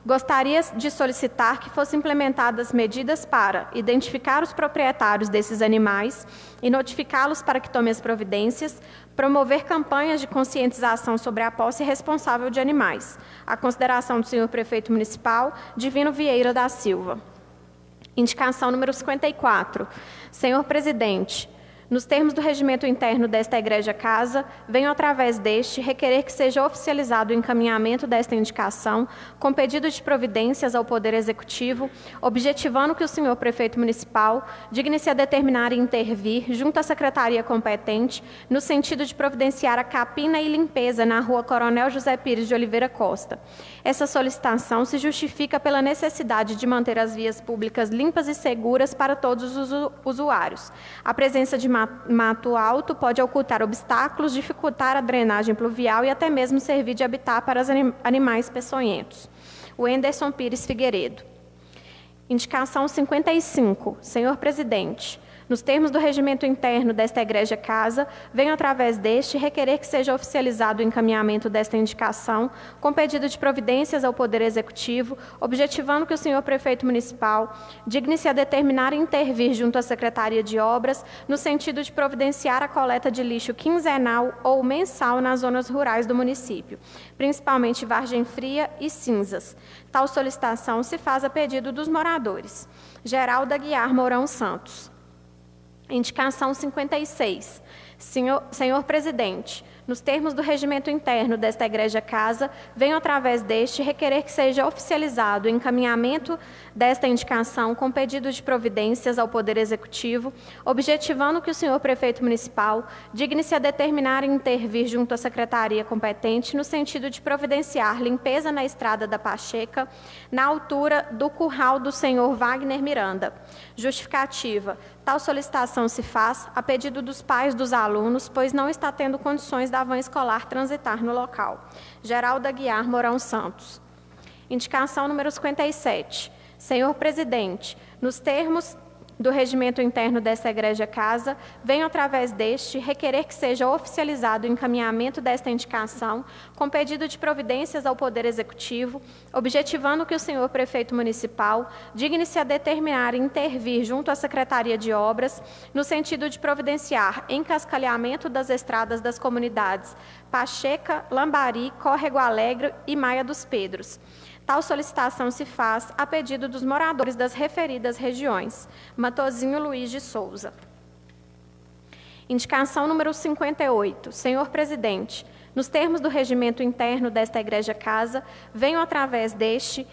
Gostaria de solicitar que fossem implementadas medidas para identificar os proprietários desses animais e notificá-los para que tomem as providências, promover campanhas de conscientização sobre a posse responsável de animais. A consideração do senhor prefeito municipal, Divino Vieira da Silva. Indicação número 54. Senhor presidente, nos termos do regimento interno desta Igreja-Casa, venho, através deste, requerer que seja oficializado o encaminhamento desta indicação, com pedido de providências ao Poder Executivo, objetivando que o senhor Prefeito Municipal digne-se a determinar e intervir, junto à Secretaria competente, no sentido de providenciar a capina e limpeza na Rua Coronel José Pires de Oliveira Costa. Essa solicitação se justifica pela necessidade de manter as vias públicas limpas e seguras para todos os usuários. A presença de mato alto pode ocultar obstáculos, dificultar a drenagem pluvial e até mesmo servir de habitat para os animais peçonhentos. O Enderson Pires Figueiredo. Indicação 55. Senhor presidente, nos termos do regimento interno desta Igreja-Casa, venho, através deste, requerer que seja oficializado o encaminhamento desta indicação, com pedido de providências ao Poder Executivo, objetivando que o senhor Prefeito Municipal digne-se a determinar e intervir junto à Secretaria de Obras, no sentido de providenciar a coleta de lixo quinzenal ou mensal nas zonas rurais do município, principalmente Vargem Fria e Cinzas. Tal solicitação se faz a pedido dos moradores. Geralda Guiar Mourão Santos. Indicação 56. Senhor presidente, nos termos do regimento interno desta Igreja-Casa, venho, através deste, requerer que seja oficializado o encaminhamento desta indicação com pedido de providências ao Poder Executivo, objetivando que o senhor Prefeito Municipal digne-se a determinar e intervir junto à Secretaria competente no sentido de providenciar limpeza na Estrada da Pacheca, na altura do curral do senhor Wagner Miranda. Justificativa. Tal solicitação se faz a pedido dos pais dos alunos, pois não está tendo condições da van escolar transitar no local. Geralda Guiar Mourão Santos. Indicação número 57. Senhor presidente, nos termos do regimento interno desta Igreja-Casa, venho, através deste, requerer que seja oficializado o encaminhamento desta indicação, com pedido de providências ao Poder Executivo, objetivando que o senhor Prefeito Municipal digne-se a determinar e intervir junto à Secretaria de Obras, no sentido de providenciar encascalhamento das estradas das comunidades Pacheca, Lambari, Córrego Alegre e Maia dos Pedros. Tal solicitação se faz a pedido dos moradores das referidas regiões. Matozinho Luiz de Souza. Indicação número 58. Senhor presidente, nos termos do regimento interno desta Igreja-Casa, venho, através deste,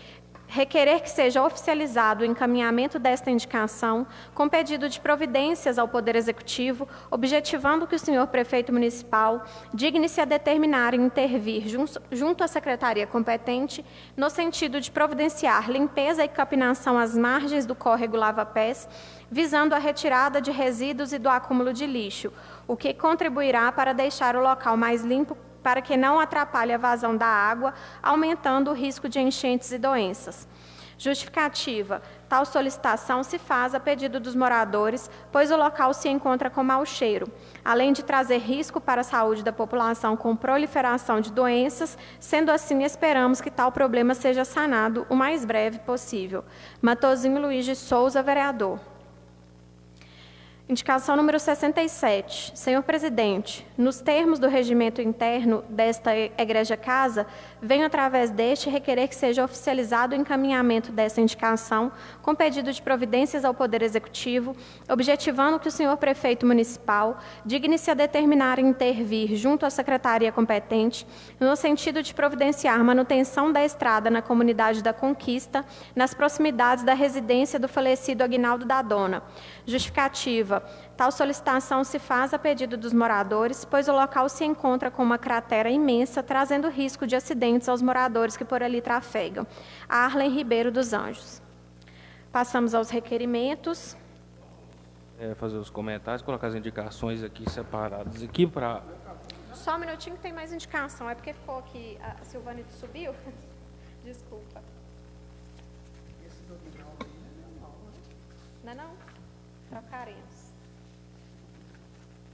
requerer que seja oficializado o encaminhamento desta indicação, com pedido de providências ao Poder Executivo, objetivando que o senhor Prefeito Municipal digne-se a determinar e intervir junto à Secretaria competente, no sentido de providenciar limpeza e capinação às margens do córrego Lava-Pés, visando a retirada de resíduos e do acúmulo de lixo, o que contribuirá para deixar o local mais limpo, para que não atrapalhe a vazão da água, aumentando o risco de enchentes e doenças. Justificativa. Tal solicitação se faz a pedido dos moradores, pois o local se encontra com mau cheiro, além de trazer risco para a saúde da população com proliferação de doenças. Sendo assim, esperamos que tal problema seja sanado o mais breve possível. Matozinho Luiz de Souza, vereador. Indicação número 67. Senhor presidente, nos termos do regimento interno desta Igreja-Casa, venho, através deste, requerer que seja oficializado o encaminhamento dessa indicação, com pedido de providências ao Poder Executivo, objetivando que o senhor Prefeito Municipal digne-se a determinar e intervir junto à Secretaria competente, no sentido de providenciar manutenção da estrada na comunidade da Conquista, nas proximidades da residência do falecido Aguinaldo da Dona. Justificativa. Tal solicitação se faz a pedido dos moradores, pois o local se encontra com uma cratera imensa, trazendo risco de acidentes aos moradores que por ali trafegam. Arlen Ribeiro dos Anjos. Passamos aos requerimentos. Fazer os comentários, colocar as indicações aqui separadas aqui para Só um minutinho que tem mais indicação. É porque ficou aqui, a Silvane subiu? Desculpa. Não é não? Trocaremos.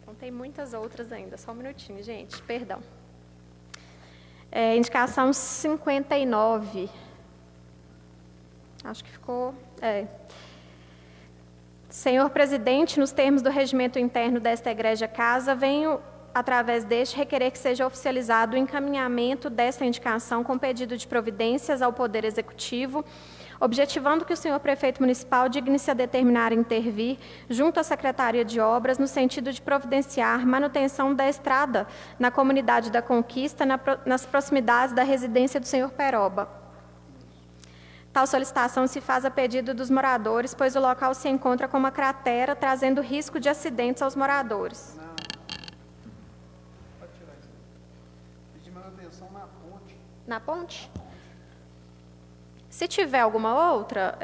Então tem muitas outras ainda. Só um minutinho, gente. Perdão. Indicação 59. Acho que ficou... Senhor presidente, nos termos do regimento interno desta egrégia casa, venho, através deste, requerer que seja oficializado o encaminhamento desta indicação com pedido de providências ao Poder Executivo, objetivando que o senhor prefeito municipal digne-se a determinar e intervir junto à Secretaria de Obras no sentido de providenciar manutenção da estrada na comunidade da Conquista, nas proximidades da residência do senhor Peroba. Tal solicitação se faz a pedido dos moradores, pois o local se encontra com uma cratera, trazendo risco de acidentes aos moradores. Não. Pode tirar isso. Pedir manutenção na ponte. Na ponte? Se tiver alguma outra,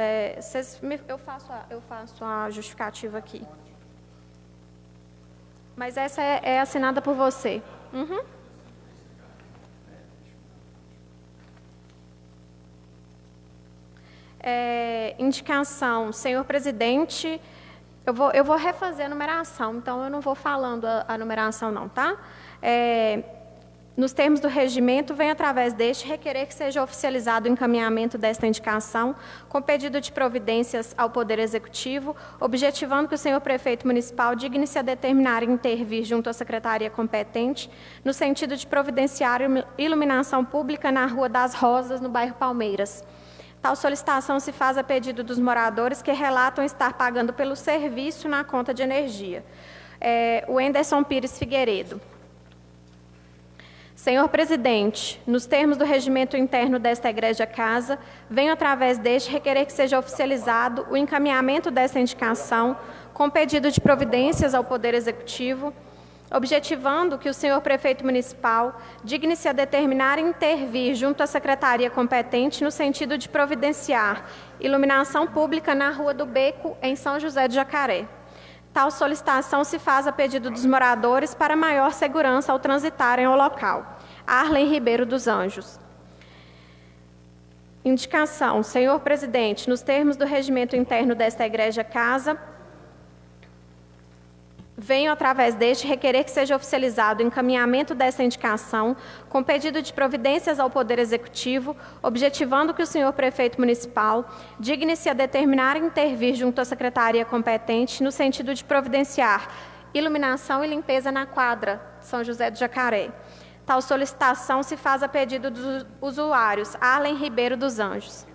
eu faço a justificativa aqui. Mas essa é assinada por você. Uhum. Indicação, senhor presidente, eu vou refazer a numeração, então eu não vou falando a numeração não, tá? Nos termos do regimento, vem através deste requerer que seja oficializado o encaminhamento desta indicação com pedido de providências ao Poder Executivo, objetivando que o senhor prefeito municipal digne-se a determinar e intervir junto à secretaria competente no sentido de providenciar iluminação pública na Rua das Rosas, no bairro Palmeiras. Tal solicitação se faz a pedido dos moradores que relatam estar pagando pelo serviço na conta de energia. O Enderson Pires Figueiredo. Senhor presidente, nos termos do regimento interno desta egrégia casa, venho através deste requerer que seja oficializado o encaminhamento desta indicação com pedido de providências ao Poder Executivo, objetivando que o senhor prefeito municipal digne-se a determinar e intervir junto à secretaria competente no sentido de providenciar iluminação pública na Rua do Beco, em São José de Jacaré. Tal solicitação se faz a pedido dos moradores para maior segurança ao transitarem ao local. Arlen Ribeiro dos Anjos. Indicação. Senhor presidente, nos termos do regimento interno desta egrégia casa, venho, através deste, requerer que seja oficializado o encaminhamento dessa indicação com pedido de providências ao Poder Executivo, objetivando que o senhor prefeito municipal digne-se a determinar e intervir junto à secretaria competente no sentido de providenciar iluminação e limpeza na quadra São José de Jacaré. Tal solicitação se faz a pedido dos usuários Arlen Ribeiro dos Anjos.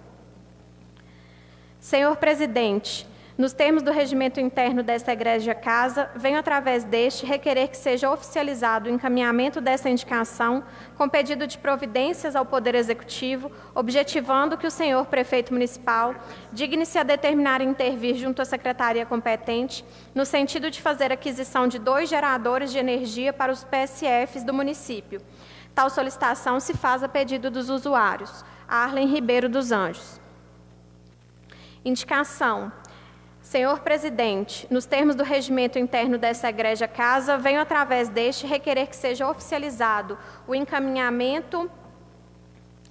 Senhor presidente, nos termos do regimento interno desta egrégia casa, venho, através deste, requerer que seja oficializado o encaminhamento dessa indicação com pedido de providências ao Poder Executivo, objetivando que o senhor prefeito municipal digne-se a determinar e intervir junto à secretaria competente no sentido de fazer aquisição de 2 geradores de energia para os PSFs do município. Tal solicitação se faz a pedido dos usuários. Arlen Ribeiro dos Anjos. Indicação. Senhor presidente, nos termos do regimento interno dessa egrégia casa, venho, através deste, requerer que seja oficializado o encaminhamento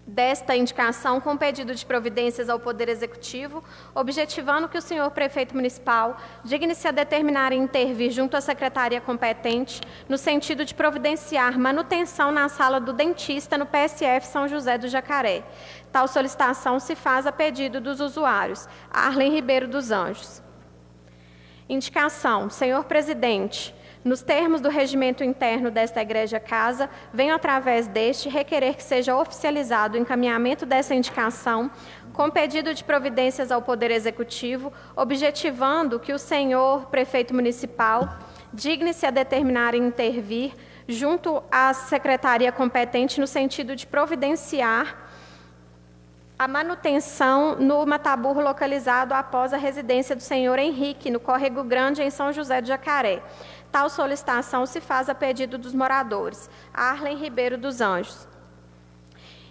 desta indicação com pedido de providências ao Poder Executivo, objetivando que o senhor prefeito municipal digne-se a determinar e intervir junto à secretaria competente no sentido de providenciar manutenção na sala do dentista no PSF São José do Jacaré. Tal solicitação se faz a pedido dos usuários. Arlen Ribeiro dos Anjos. Indicação. Senhor presidente, nos termos do regimento interno desta egrégia casa, venho, através deste, requerer que seja oficializado o encaminhamento dessa indicação com pedido de providências ao Poder Executivo, objetivando que o senhor prefeito municipal digne-se a determinar e intervir junto à secretaria competente no sentido de providenciar a manutenção no mataburro localizado após a residência do senhor Henrique, no Córrego Grande, em São José de Jacaré. Tal solicitação se faz a pedido dos moradores. Arlen Ribeiro dos Anjos.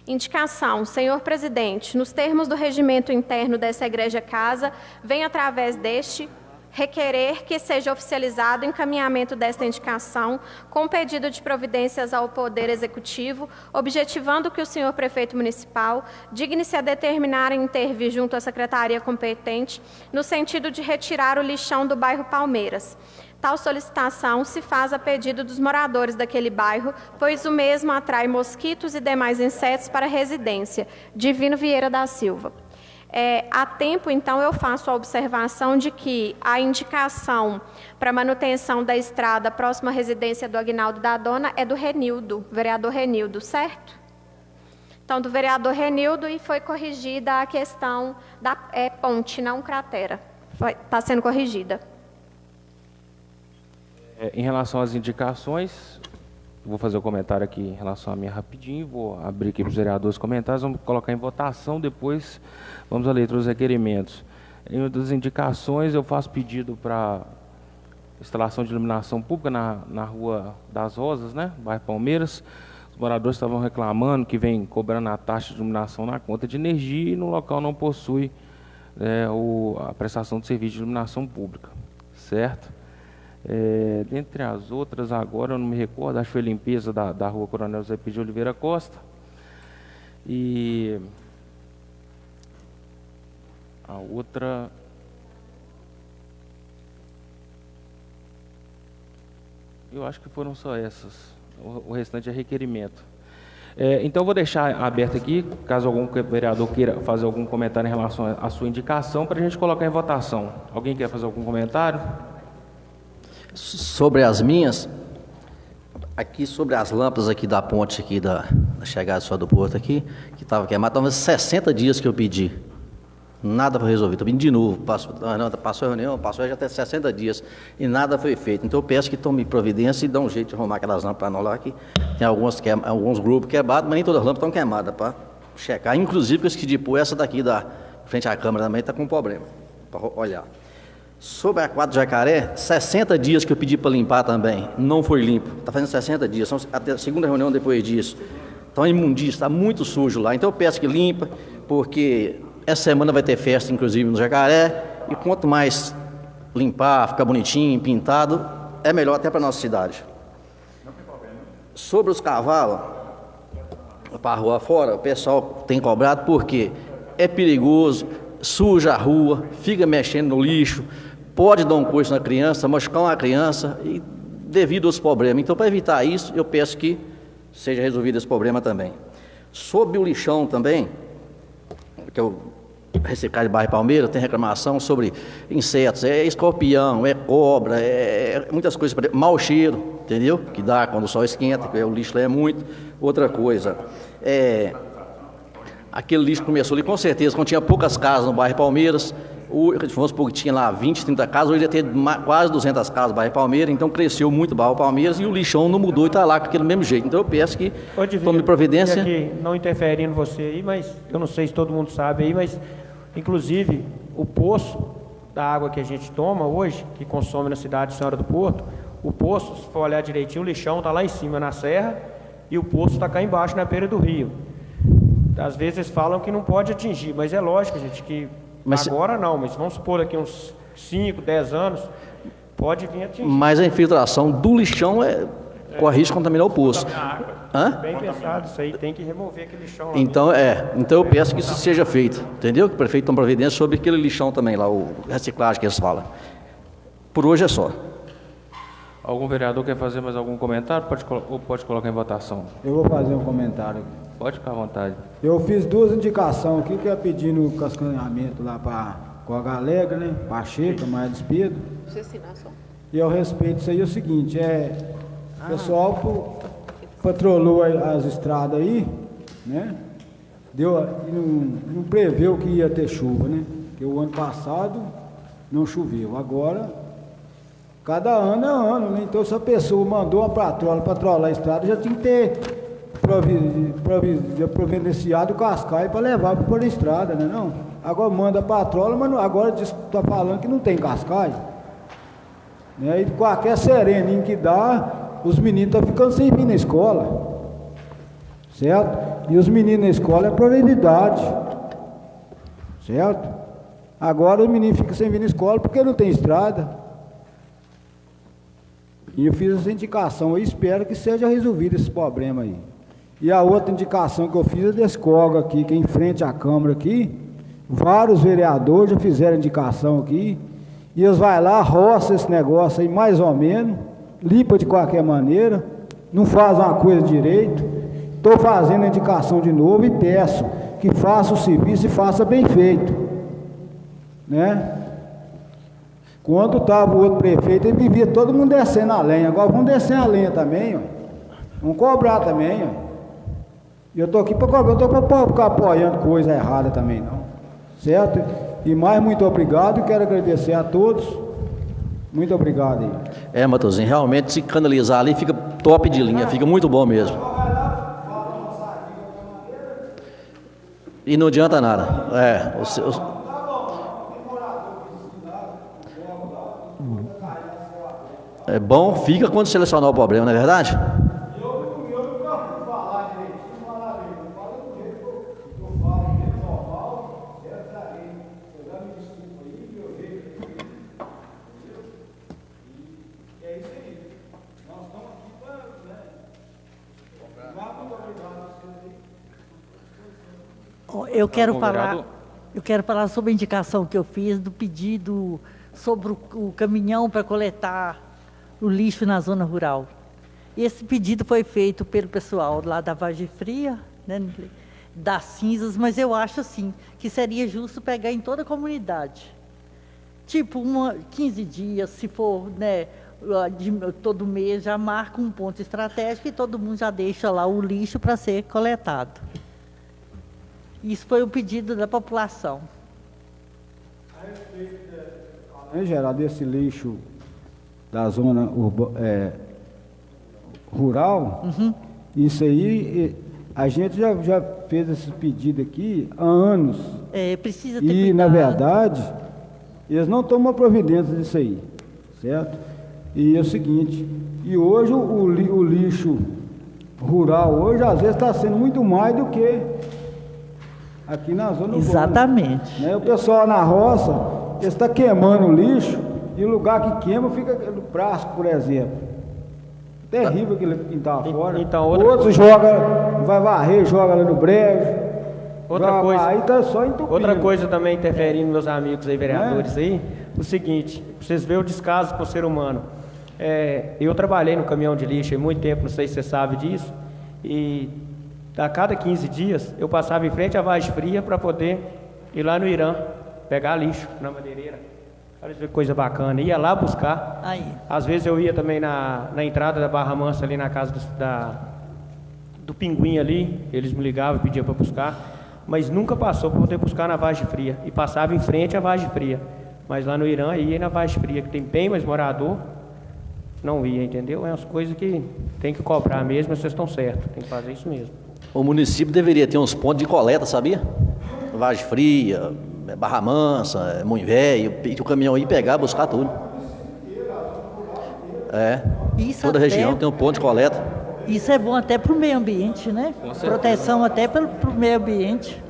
Indicação. Senhor presidente, nos termos do regimento interno dessa egrégia casa, venho, através deste, requerer que seja oficializado o encaminhamento desta indicação com pedido de providências ao Poder Executivo, objetivando que o senhor prefeito municipal digne-se a determinar e intervir junto à secretaria competente no sentido de retirar o lixão do bairro Palmeiras. Tal solicitação se faz a pedido dos moradores daquele bairro, pois o mesmo atrai mosquitos e demais insetos para a residência. Divino Vieira da Silva. Há tempo, então, eu faço a observação de que a indicação para manutenção da estrada próxima à residência do Aguinaldo da Dona é do Renildo, vereador Renildo, certo? Então, do vereador Renildo, e foi corrigida a questão da ponte, não cratera. Está sendo corrigida. Em relação às indicações, vou fazer o comentário aqui em relação à minha rapidinho, vou abrir aqui para os vereadores comentários, vamos colocar em votação, depois vamos à leitura dos requerimentos. Em uma das indicações, eu faço pedido para instalação de iluminação pública na Rua das Rosas, né, bairro Palmeiras. Os moradores estavam reclamando que vem cobrando a taxa de iluminação na conta de energia e no local não possui a prestação de serviço de iluminação pública, certo? Dentre as outras, agora eu não me recordo, acho que foi a limpeza da Rua Coronel Zé P. de Oliveira Costa. E a outra... Eu acho que foram só essas. O restante é requerimento. Então, eu vou deixar aberto aqui, caso algum vereador queira fazer algum comentário em relação à sua indicação, para a gente colocar em votação. Alguém quer fazer algum comentário? Sobre as minhas, aqui sobre as lâmpadas aqui da ponte aqui da chegada só do Porto aqui, que estava queimada, estava 60 dias que eu pedi. Nada foi resolvido. Estou pedindo de novo. Passou a reunião, passou já até 60 dias e nada foi feito. Então eu peço que tome providência e dê um jeito de arrumar aquelas lâmpadas para nós lá, que tem alguns grupos quebrados, mas nem todas as lâmpadas estão queimadas, para checar. Inclusive, eu esqueci de pôr essa daqui da frente à câmera também, está com problema, para olhar. Sobre a quadra de Jacaré, 60 dias que eu pedi para limpar também, não foi limpo. Está fazendo 60 dias, são até a segunda reunião depois disso. Então a imundícia está muito sujo lá. Então eu peço que limpa, porque essa semana vai ter festa, inclusive, no Jacaré, e quanto mais limpar, ficar bonitinho, pintado, é melhor até para a nossa cidade. Sobre os cavalos, para a rua fora, o pessoal tem cobrado porque é perigoso, suja a rua, fica mexendo no lixo, pode dar um coice na criança, machucar uma criança, e devido aos problemas. Então, para evitar isso, eu peço que seja resolvido esse problema também. Sobre o lixão também, que eu reciclagem do bairro Palmeiras, tem reclamação sobre insetos, escorpião, cobra, muitas coisas, mau cheiro, entendeu? Que dá quando o sol esquenta, que o lixo lá é muito. Outra coisa, aquele lixo começou ali, com certeza, quando tinha poucas casas no bairro Palmeiras, vamos supor que tinha lá 20, 30 casas, hoje já tem quase 200 casas no bairro Palmeiras, então cresceu muito o bairro Palmeiras e o lixão não mudou e está lá com aquele mesmo jeito. Então eu peço que tome providência. Aqui, não interferindo você aí, mas eu não sei se todo mundo sabe aí, mas inclusive o poço da água que a gente toma hoje, que consome na cidade de Senhora do Porto, o poço, se for olhar direitinho, o lixão está lá em cima na serra e o poço está cá embaixo na beira do rio. Às vezes eles falam que não pode atingir, mas é lógico, gente, que agora não, mas vamos supor daqui uns 5, 10 anos, pode vir atingir. Mas a infiltração do lixão corre risco de contaminar o poço. Bem pensado, isso aí tem que remover aquele lixão lá. Então, então eu peço que isso seja feito, entendeu? Que o prefeito tome providência sobre aquele lixão também lá, o reciclagem que eles falam. Por hoje é só. Algum vereador quer fazer mais algum comentário? Pode colocar em votação. Eu vou fazer um comentário. Pode ficar à vontade. Eu fiz 2 indicações aqui, que é pedindo cascaneamento lá com a Galega, né? Pacheca, Maia Despido. E ao respeito disso aí é o seguinte, o pessoal patrolou as estradas aí, né? Não preveu que ia ter chuva, né? Porque o ano passado não choveu. Agora, cada ano é ano, né? Então se a pessoa mandou uma patrolar a estrada, já tinha que ter providenciado o cascalho para levar para a estrada, né? Não? Agora manda a patrola, mas agora está falando que não tem cascalho. Né? E qualquer sereninho que dá, os meninos estão ficando sem vir na escola. Certo? E os meninos na escola é prioridade. Certo? Agora os meninos ficam sem vir na escola porque não tem estrada. E eu fiz essa indicação aí, espero que seja resolvido esse problema aí. E a outra indicação que eu fiz é desse córrego aqui, que é em frente à Câmara aqui. Vários vereadores já fizeram indicação aqui. E eles vão lá, roçam esse negócio aí mais ou menos, limpa de qualquer maneira, não faz uma coisa direito. Estou fazendo a indicação de novo e peço que faça o serviço e faça bem feito. Né? Quando estava o outro prefeito, ele vivia todo mundo descendo a lenha. Agora vamos descer a lenha também, ó. Vamos cobrar também, ó. E eu estou aqui para cobrar, eu estou para ficar apoiando coisa errada também, não. Certo? E mais muito obrigado, quero agradecer a todos. Muito obrigado aí. Matheusinho, realmente se canalizar ali fica top de linha, fica muito bom mesmo. E não adianta nada. É bom, fica quando selecionar o problema, não é verdade? Eu quero falar sobre a indicação que eu fiz do pedido sobre o caminhão para coletar o lixo na zona rural. Esse pedido foi feito pelo pessoal lá da Vargem Fria, né, das cinzas, mas eu acho assim que seria justo pegar em toda a comunidade. Tipo, 15 dias, se for, né, todo mês, já marca um ponto estratégico e todo mundo já deixa lá o lixo para ser coletado. Isso foi o pedido da população. Em geral, desse lixo da zona rural, isso aí, a gente já fez esse pedido aqui há anos. Precisa ter e, cuidado. na verdade, eles não tomam providência disso aí, certo? E é o seguinte, e hoje o lixo rural, hoje, às vezes, está sendo muito mais do que aqui na zona urbana. Exatamente. Né? O pessoal na roça, está queimando o lixo, e o lugar que queima fica no prazo, por exemplo. Terrível aquele quintal fora. Então, outro joga, vai varrer, joga lá no brejo. Aí tá só entupindo. Outra coisa também interferindo, meus amigos aí, vereadores aí, o seguinte, pra vocês verem o descaso com o ser humano. Eu trabalhei no caminhão de lixo há muito tempo, não sei se você sabe disso, e a cada 15 dias eu passava em frente à Vargem Fria para poder ir lá no Irã, pegar lixo na madeireira. Olha que coisa bacana, ia lá buscar. Aí. Às vezes eu ia também na entrada da Barra Mansa, ali na casa do Pinguim ali, eles me ligavam, pediam para buscar, mas nunca passou para poder buscar na Vargem Fria, e passava em frente à Vargem Fria. Mas lá no Irã ia na Vargem Fria, que tem bem mais morador, não ia, entendeu? É umas coisas que tem que cobrar mesmo, mas vocês estão certos, tem que fazer isso mesmo. O município deveria ter uns pontos de coleta, sabia? Vargem Fria, Barra Mansa, Moinho Velho, e o caminhão aí pegar, buscar tudo. Toda região tem um ponto de coleta. Isso é bom até para o meio ambiente, né? Proteção até para o meio ambiente.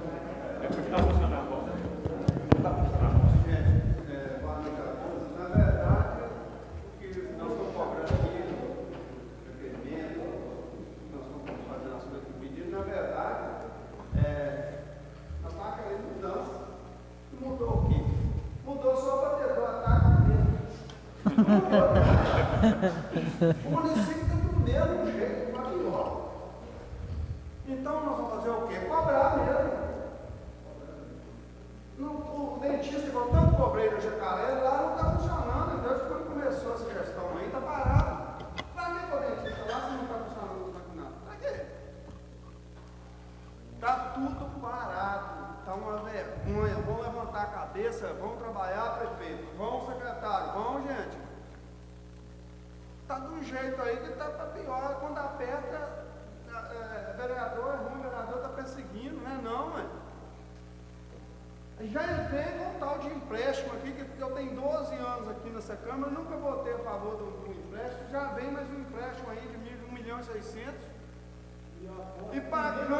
O município está do mesmo jeito, para pior. Então nós vamos fazer o quê? Cobrar mesmo. O dentista, igual tanto cobrei no Jacaré, lá não está funcionando. Desde quando começou essa gestão aí, está parado. Para que o dentista lá se não está funcionando, não está funcionando? Para quê? Está tudo parado. Está uma vergonha. Vão levantar a cabeça, vão trabalhar, prefeito. Vão, secretário, vão, gente. Está de um jeito aí que está para pior. Quando aperta, vereador é ruim, vereador está perseguindo, né? Não, mãe. Já entrei com um tal de empréstimo aqui, que eu tenho 12 anos aqui nessa Câmara, eu nunca votei a favor do empréstimo, já vem mais um empréstimo aí de 1.600.000 e pagando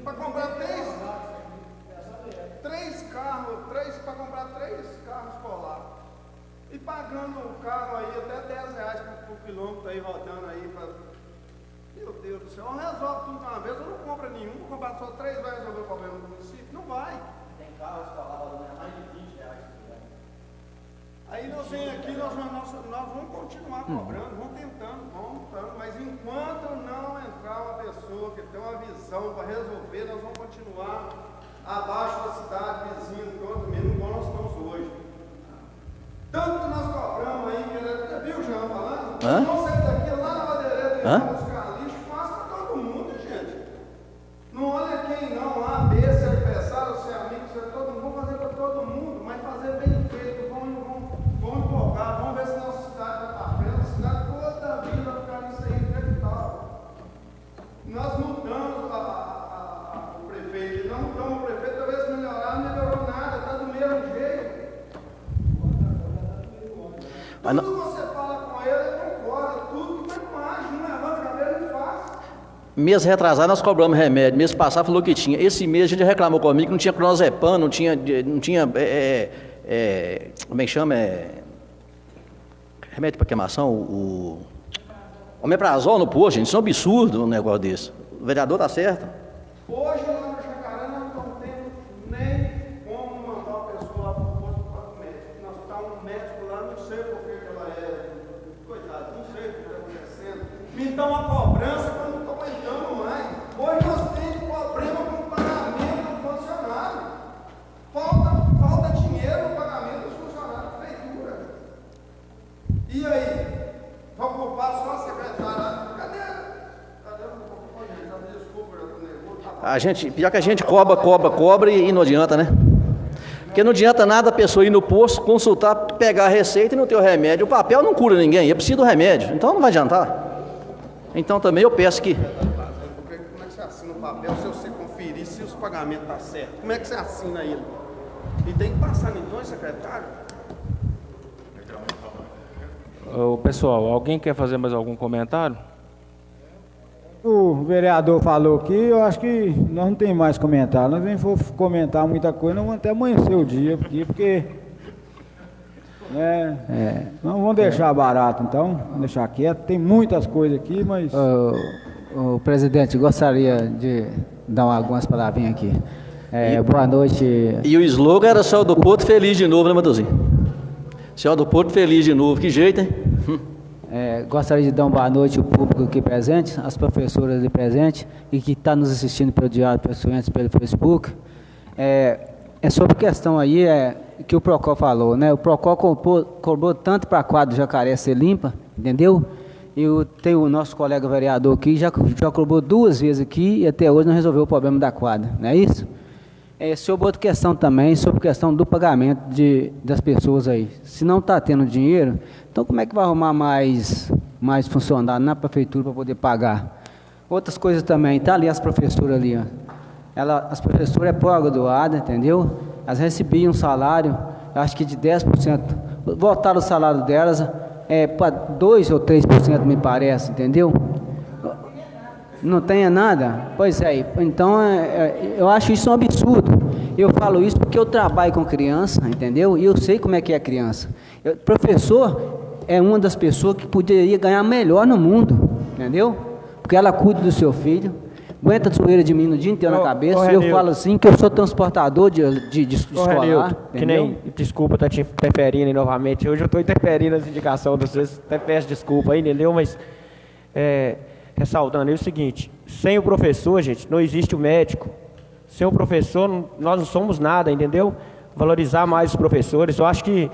para comprar 3 para comprar 3 carros escolares. E pagando o carro aí até R$10 por quilômetro aí, rodando aí. Meu Deus do céu, resolve tudo de uma vez, eu não compro nenhum, vou comprar só 3, vai resolver o problema do município? Não vai. Tem carro escolar mais de R$20. Aí nós vem aqui, nós vamos continuar cobrando, vamos tentando, mas enquanto não entrar uma pessoa que tem uma visão para resolver, nós vamos continuar abaixo da cidade, vizinho, mesmo igual nós estamos hoje. Tanto que nós cobramos aí, você viu o Jean falando? Vamos sair daqui lá na madeireira e vamos buscar lixo, fácil para todo mundo, gente. Não olha quem não, A, B, se é adversário, se é amigo, se é todo mundo, vamos fazer para todo mundo, mas fazer bem feito, vamos empolgar, vamos ver se nossa cidade vai para frente, a cidade toda a vida vai ficar nisso aí, inevitável. Nós mudamos o prefeito, não mudamos o prefeito, talvez melhorar, não melhorou nada, está do mesmo jeito. Tudo que você fala com ele, ele concorda, tudo, mas não age, não levanta a cabeça, não faz. Mês retrasado nós cobramos remédio, mês passado falou que tinha. Esse mês a gente reclamou comigo que não tinha clonazepam, não tinha como é que chama? Remédio para queimação, o omeprazol no posto, gente, isso é um absurdo um negócio desse. O vereador tá certo. Hoje lá no Jacaré nós não estamos tendo nem como mandar uma pessoa lá para o posto para o médico. Nós estamos um médico lá, não sei por que ela é, coitado, não sei o que está acontecendo. Me dá uma cobrança que eu não estou aguentando mais. Hoje nós temos problema com o pagamento do funcionário. Falta dinheiro no pagamento dos funcionários da prefeitura. E aí? Vamos culpar só a secretária? Cadê? Desculpa, eu estou nervoso. Pior que a gente cobra e não adianta, né? Porque não adianta nada a pessoa ir no posto, consultar, pegar a receita e não ter o remédio. O papel não cura ninguém, é preciso do remédio. Então não vai adiantar. Então também eu peço que... Como é que você assina o papel se você conferir se os pagamentos estão certos? Como é que você assina ele? E tem que passar em 2 secretários? Pessoal, alguém quer fazer mais algum comentário? O vereador falou aqui, eu acho que nós não tem mais comentário. Nós nem for comentar muita coisa, nós vamos até amanhecer o dia aqui, porque... não vamos deixar barato, então, vamos deixar quieto. Tem muitas coisas aqui, mas... O presidente, gostaria de dar algumas palavrinhas aqui. Boa noite. E o slogan era Céu do Porto feliz de novo, né, Matheusinho? Céu do Porto feliz de novo, que jeito, hein? Gostaria de dar uma boa noite ao público aqui presente, às professoras aqui presentes e que está nos assistindo pelo Diário Pessoense, pelo Facebook. Sobre questão aí que o Procó falou, né? O Procó cobrou tanto para a quadra do Jacaré ser limpa, entendeu? E tem o nosso colega vereador aqui, já cobrou 2 vezes aqui e até hoje não resolveu o problema da quadra, não é isso? Sobre outra questão também, sobre a questão do pagamento das pessoas aí. Se não está tendo dinheiro, então como é que vai arrumar mais funcionário na prefeitura para poder pagar? Outras coisas também, está ali as professoras ali, ó. As professoras é pós-graduada, entendeu? Elas recebiam um salário, acho que de 10%. Voltaram o salário delas para 2% ou 3%, me parece, entendeu? Não tenha nada? Pois é, então eu acho isso um absurdo. Eu falo isso porque eu trabalho com criança, entendeu? E eu sei como é que é criança. Professor é uma das pessoas que poderia ganhar melhor no mundo, entendeu? Porque ela cuida do seu filho, aguenta a zoeira de mim no dia inteiro na cabeça, e eu falo assim que eu sou transportador de escolar, Renilton, que nem, desculpa estar te interferindo aí novamente, hoje eu estou interferindo nas indicações de vocês, até peço desculpa aí, entendeu? Mas, ressaltando aí o seguinte, sem o professor, gente, não existe o médico, sem o professor nós não somos nada, entendeu? Valorizar mais os professores, eu acho que,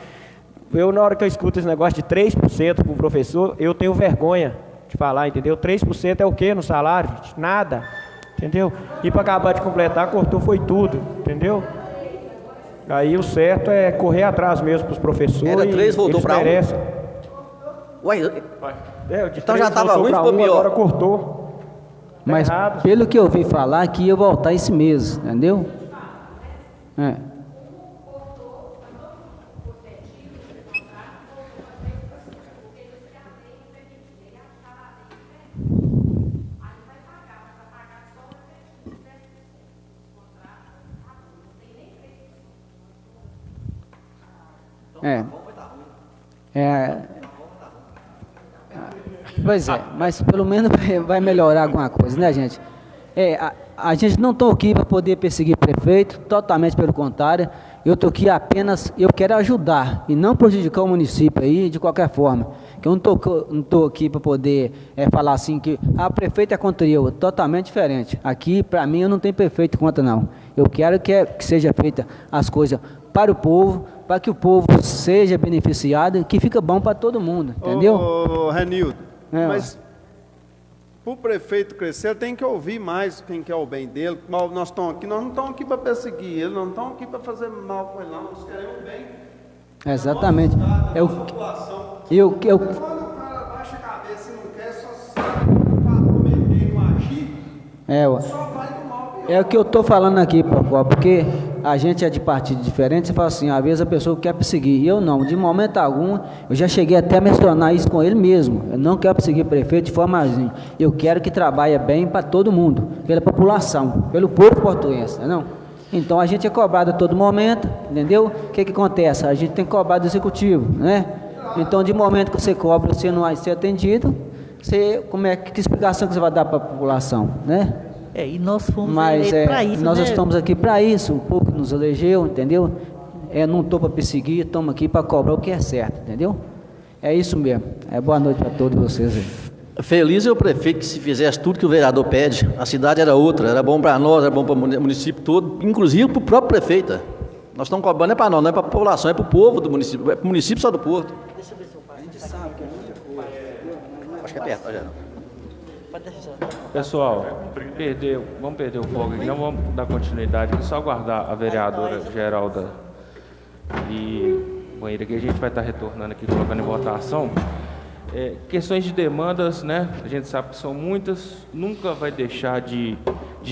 na hora que eu escuto esse negócio de 3% para o professor, eu tenho vergonha de falar, entendeu? 3% é o que no salário, gente? Nada, entendeu? E para acabar de completar, cortou foi tudo, entendeu? Aí o certo é correr atrás mesmo para os professores. Era 3, voltou para 1. Ué, então já estava ruim, ficou pior. Agora cortou. Mas pelo que eu ouvi falar, que ia voltar esse mês, entendeu? Pois é, mas pelo menos vai melhorar alguma coisa, né, gente? A gente não está aqui para poder perseguir prefeito, totalmente pelo contrário. Eu estou aqui apenas, eu quero ajudar e não prejudicar o município aí de qualquer forma. Que eu não estou aqui para poder falar assim que a prefeito é contra eu, totalmente diferente. Aqui, para mim, eu não tenho prefeito contra, não. Eu quero que seja feita as coisas para o povo, para que o povo seja beneficiado, que fica bom para todo mundo, entendeu? Ô, Renildo, mas para o prefeito crescer, tem que ouvir mais quem quer o bem dele. Nós não estamos aqui para perseguir ele, não estamos aqui para fazer mal com ele, não. Nós queremos o bem. Exatamente. Quando o cara baixa a cabeça e não quer, só sabe prometer e não agir, só vai do mal pior. É o que eu estou falando aqui, Pocó, porque a gente é de partido diferente, você fala assim, às vezes a pessoa quer perseguir, e eu não, de momento algum, eu já cheguei até a mencionar isso com ele mesmo, eu não quero perseguir prefeito de forma alguma, eu quero que trabalhe bem para todo mundo, pela população, pelo povo portuense, não? Então a gente é cobrado a todo momento, entendeu? O que acontece? A gente tem que cobrar do executivo, né? Então de momento que você cobra, você não vai ser atendido, que explicação que você vai dar para a população, né? E nós fomos eleitos para isso, nós né? estamos aqui para isso, o povo que nos elegeu, entendeu? Não estou para perseguir, estamos aqui para cobrar o que é certo, entendeu? É isso mesmo. Boa noite para todos vocês aí. Feliz é o prefeito que se fizesse tudo que o vereador pede, a cidade era outra, era bom para nós, era bom para o município todo, inclusive para o próprio prefeito. Nós estamos cobrando, não é para nós, não é para a população, é para o povo do município, é para o município só do Porto. Deixa eu ver se eu faço. A gente sabe que é muita coisa. Acho que é perto, já. Pessoal, vamos perder o foco aqui, não vamos dar continuidade aqui, só aguardar a vereadora Geralda e Banheira, que a gente vai estar retornando aqui, colocando em votação. Questões de demandas, né? A gente sabe que são muitas, nunca vai deixar de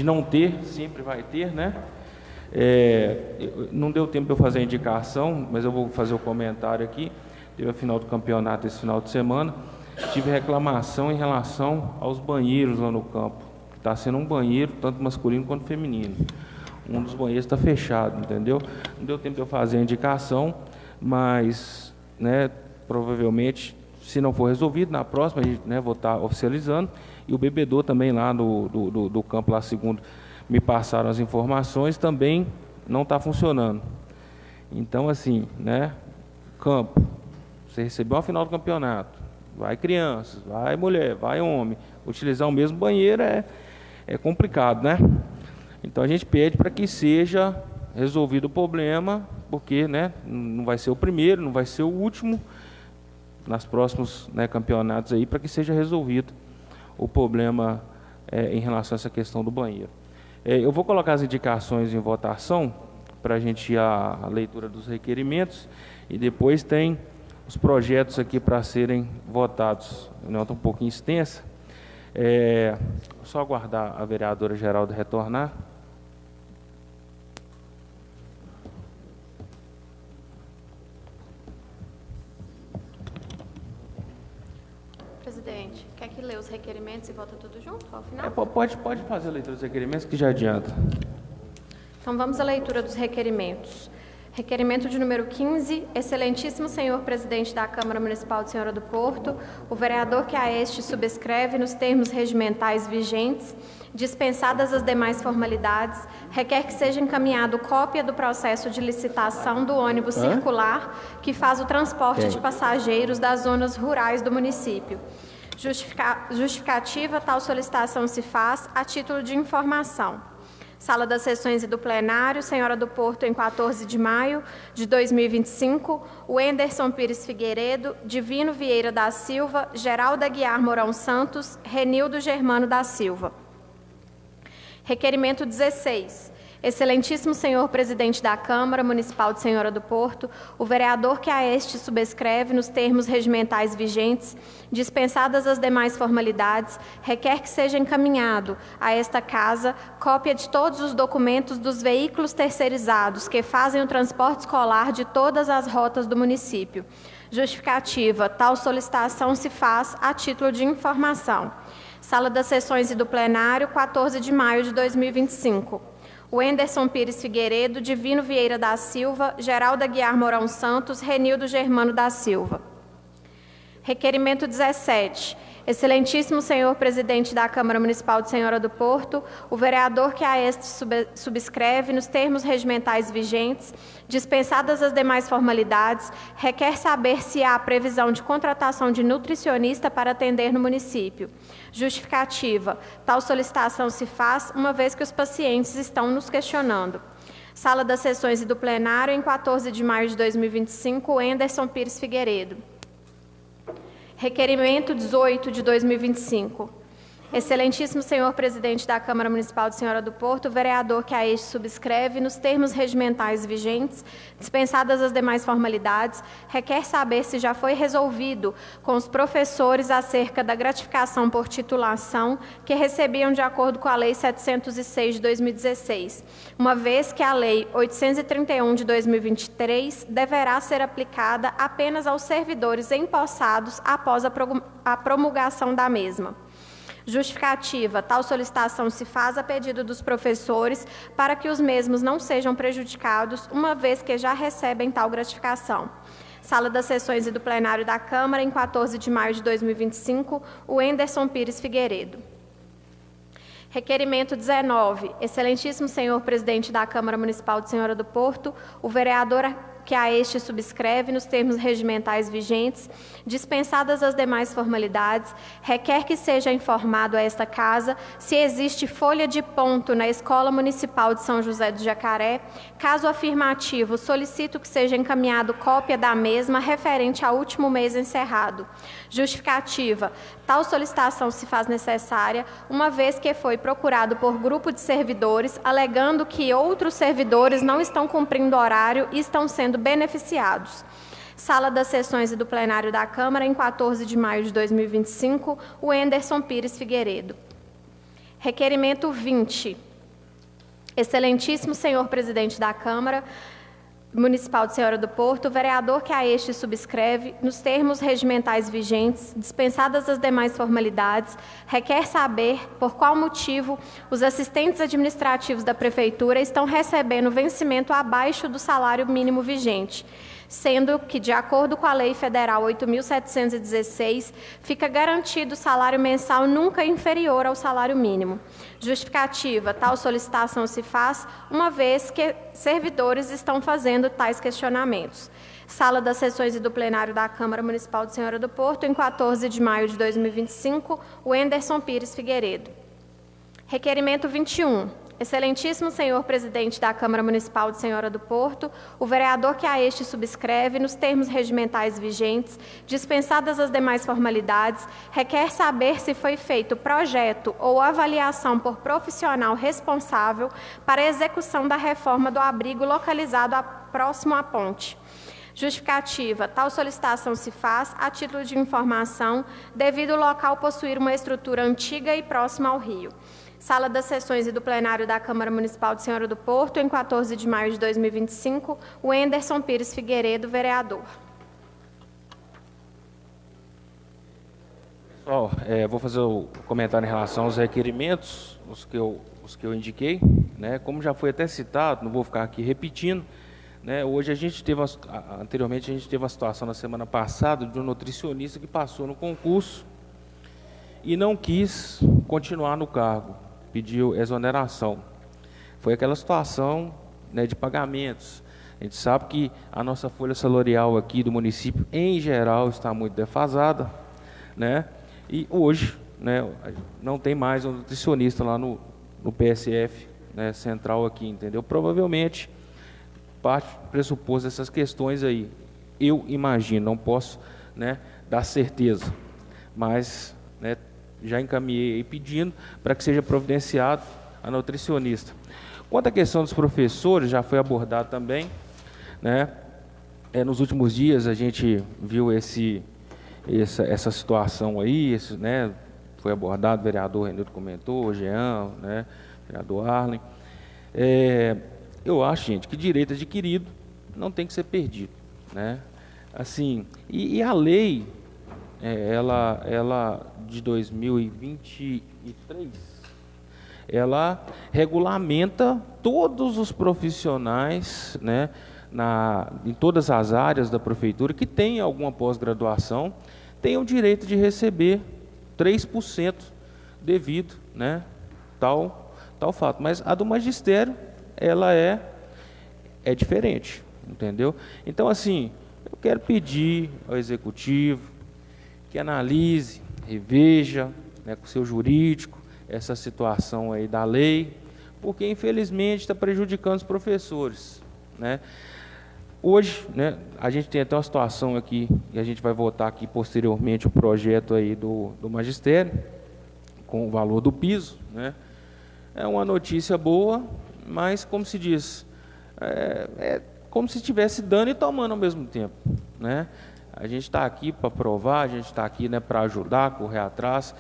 não ter, sempre vai ter, né? Não deu tempo de eu fazer a indicação, mas eu vou fazer o comentário aqui. Teve a final do campeonato esse final de semana. Tive reclamação em relação aos banheiros lá no campo. Está sendo um banheiro, tanto masculino quanto feminino. Um dos banheiros está fechado, entendeu? Não deu tempo de eu fazer a indicação, mas, né, provavelmente, se não for resolvido, na próxima, a gente, né, vou estar oficializando. E o bebedouro também lá do campo, lá segundo me passaram as informações, também não está funcionando. Então, assim, né, campo, você recebeu a final do campeonato, vai crianças, vai mulher, vai homem, utilizar o mesmo banheiro é complicado, né? Então a gente pede para que seja resolvido o problema, porque, né, não vai ser o primeiro, não vai ser o último, nas próximos, né, campeonatos aí, para que seja resolvido o problema em relação a essa questão do banheiro. Eu vou colocar as indicações em votação para a gente ir à leitura dos requerimentos e depois tem os projetos aqui para serem votados. A reunião está um pouquinho extensa. Só aguardar a vereadora Geralda retornar. Presidente, quer que lê os requerimentos e vota tudo junto ao final? Pode fazer a leitura dos requerimentos, que já adianta. Então vamos à leitura dos requerimentos. Requerimento de número 15, excelentíssimo senhor presidente da Câmara Municipal de Senhora do Porto, o vereador que a este subscreve nos termos regimentais vigentes, dispensadas as demais formalidades, requer que seja encaminhado cópia do processo de licitação do ônibus circular que faz o transporte de passageiros das zonas rurais do município. Justificativa, tal solicitação se faz a título de informação. Sala das Sessões e do Plenário, Senhora do Porto, em 14 de maio de 2025, o Enderson Pires Figueiredo, Divino Vieira da Silva, Geralda Guiar Mourão Santos, Renildo Germano da Silva. Requerimento 16. Excelentíssimo senhor presidente da Câmara Municipal de Senhora do Porto, o vereador que a este subscreve nos termos regimentais vigentes, dispensadas as demais formalidades, requer que seja encaminhado a esta casa cópia de todos os documentos dos veículos terceirizados que fazem o transporte escolar de todas as rotas do município. Justificativa, tal solicitação se faz a título de informação. Sala das Sessões e do Plenário, 14 de maio de 2025. Wenderson Pires Figueiredo, Divino Vieira da Silva, Geralda Guiar Mourão Santos, Renildo Germano da Silva. Requerimento 17. Excelentíssimo senhor presidente da Câmara Municipal de Senhora do Porto, o vereador que a este subscreve, nos termos regimentais vigentes, dispensadas as demais formalidades, requer saber se há previsão de contratação de nutricionista para atender no município. Justificativa. Tal solicitação se faz, uma vez que os pacientes estão nos questionando. Sala das Sessões e do Plenário, em 14 de maio de 2025, Wenderson Pires Figueiredo. Requerimento 18 de 2025. Excelentíssimo senhor presidente da Câmara Municipal de Senhora do Porto, o vereador que a este subscreve, nos termos regimentais vigentes, dispensadas as demais formalidades, requer saber se já foi resolvido com os professores acerca da gratificação por titulação que recebiam de acordo com a Lei 706 de 2016, uma vez que a Lei 831 de 2023 deverá ser aplicada apenas aos servidores empossados após a promulgação da mesma. Justificativa. Tal solicitação se faz a pedido dos professores para que os mesmos não sejam prejudicados, uma vez que já recebem tal gratificação. Sala das Sessões e do Plenário da Câmara, em 14 de maio de 2025, o Wenderson Pires Figueiredo. Requerimento 19. Excelentíssimo senhor presidente da Câmara Municipal de Senhora do Porto, o vereador que a este subscreve, nos termos regimentais vigentes, dispensadas as demais formalidades, requer que seja informado a esta Casa se existe folha de ponto na Escola Municipal de São José do Jacaré. Caso afirmativo, solicito que seja encaminhado cópia da mesma referente ao último mês encerrado. Justificativa. Tal solicitação se faz necessária, uma vez que foi procurado por grupo de servidores, alegando que outros servidores não estão cumprindo horário e estão sendo beneficiados. Sala das Sessões e do Plenário da Câmara, em 14 de maio de 2025, o Wenderson Pires Figueiredo. Requerimento 20. Excelentíssimo senhor presidente da Câmara Municipal de Senhora do Porto, o vereador que a este subscreve, nos termos regimentais vigentes, dispensadas as demais formalidades, requer saber por qual motivo os assistentes administrativos da Prefeitura estão recebendo vencimento abaixo do salário mínimo vigente, sendo que, de acordo com a Lei Federal 8.716, fica garantido salário mensal nunca inferior ao salário mínimo. Justificativa. Tal solicitação se faz, uma vez que servidores estão fazendo tais questionamentos. Sala das Sessões e do Plenário da Câmara Municipal de Senhora do Porto, em 14 de maio de 2025, o Wenderson Pires Figueiredo. Requerimento 21. Excelentíssimo senhor presidente da Câmara Municipal de Senhora do Porto, o vereador que a este subscreve, nos termos regimentais vigentes, dispensadas as demais formalidades, requer saber se foi feito projeto ou avaliação por profissional responsável para a execução da reforma do abrigo localizado próximo à ponte. Justificativa. Tal solicitação se faz a título de informação, devido o local possuir uma estrutura antiga e próxima ao rio. Sala das Sessões e do Plenário da Câmara Municipal de Senhora do Porto, em 14 de maio de 2025, o Wenderson Pires Figueiredo, vereador. Pessoal, vou fazer o comentário em relação aos requerimentos, os que eu indiquei, né? Como já foi até citado, não vou ficar aqui repetindo, né? Hoje anteriormente a gente teve a situação na semana passada de um nutricionista que passou no concurso e não quis continuar no cargo, pediu exoneração. Foi aquela situação, né, de pagamentos. A gente sabe que a nossa folha salarial aqui do município, em geral, está muito defasada, né? E hoje, né, não tem mais um nutricionista lá no PSF, né, central aqui, entendeu? Provavelmente, parte pressuposto essas questões aí. Eu imagino, não posso, né, dar certeza, mas, né, já encaminhei pedindo para que seja providenciado a nutricionista. Quanto à questão dos professores, já foi abordado também, né? Nos últimos dias a gente viu essa situação aí, né? Foi abordado, o vereador Renildo comentou, o Jean, né? O vereador Arlen. Eu acho, gente, que direito adquirido não tem que ser perdido, né? Assim, e a lei, ela de 2023, ela regulamenta todos os profissionais, né, em todas as áreas da prefeitura que tem alguma pós-graduação, tem o direito de receber 3% devido, né, tal fato. Mas a do magistério, ela é diferente, entendeu? Então, assim, eu quero pedir ao executivo que analise, reveja, né, com o seu jurídico, essa situação aí da lei, porque infelizmente está prejudicando os professores, né? Hoje, né, a gente tem até uma situação aqui, e a gente vai votar aqui posteriormente o projeto aí do magistério, com o valor do piso, né? É uma notícia boa, mas, como se diz, é como se estivesse dando e tomando ao mesmo tempo, né? A gente está aqui para aprovar, a gente está aqui, né, para ajudar, correr atrás.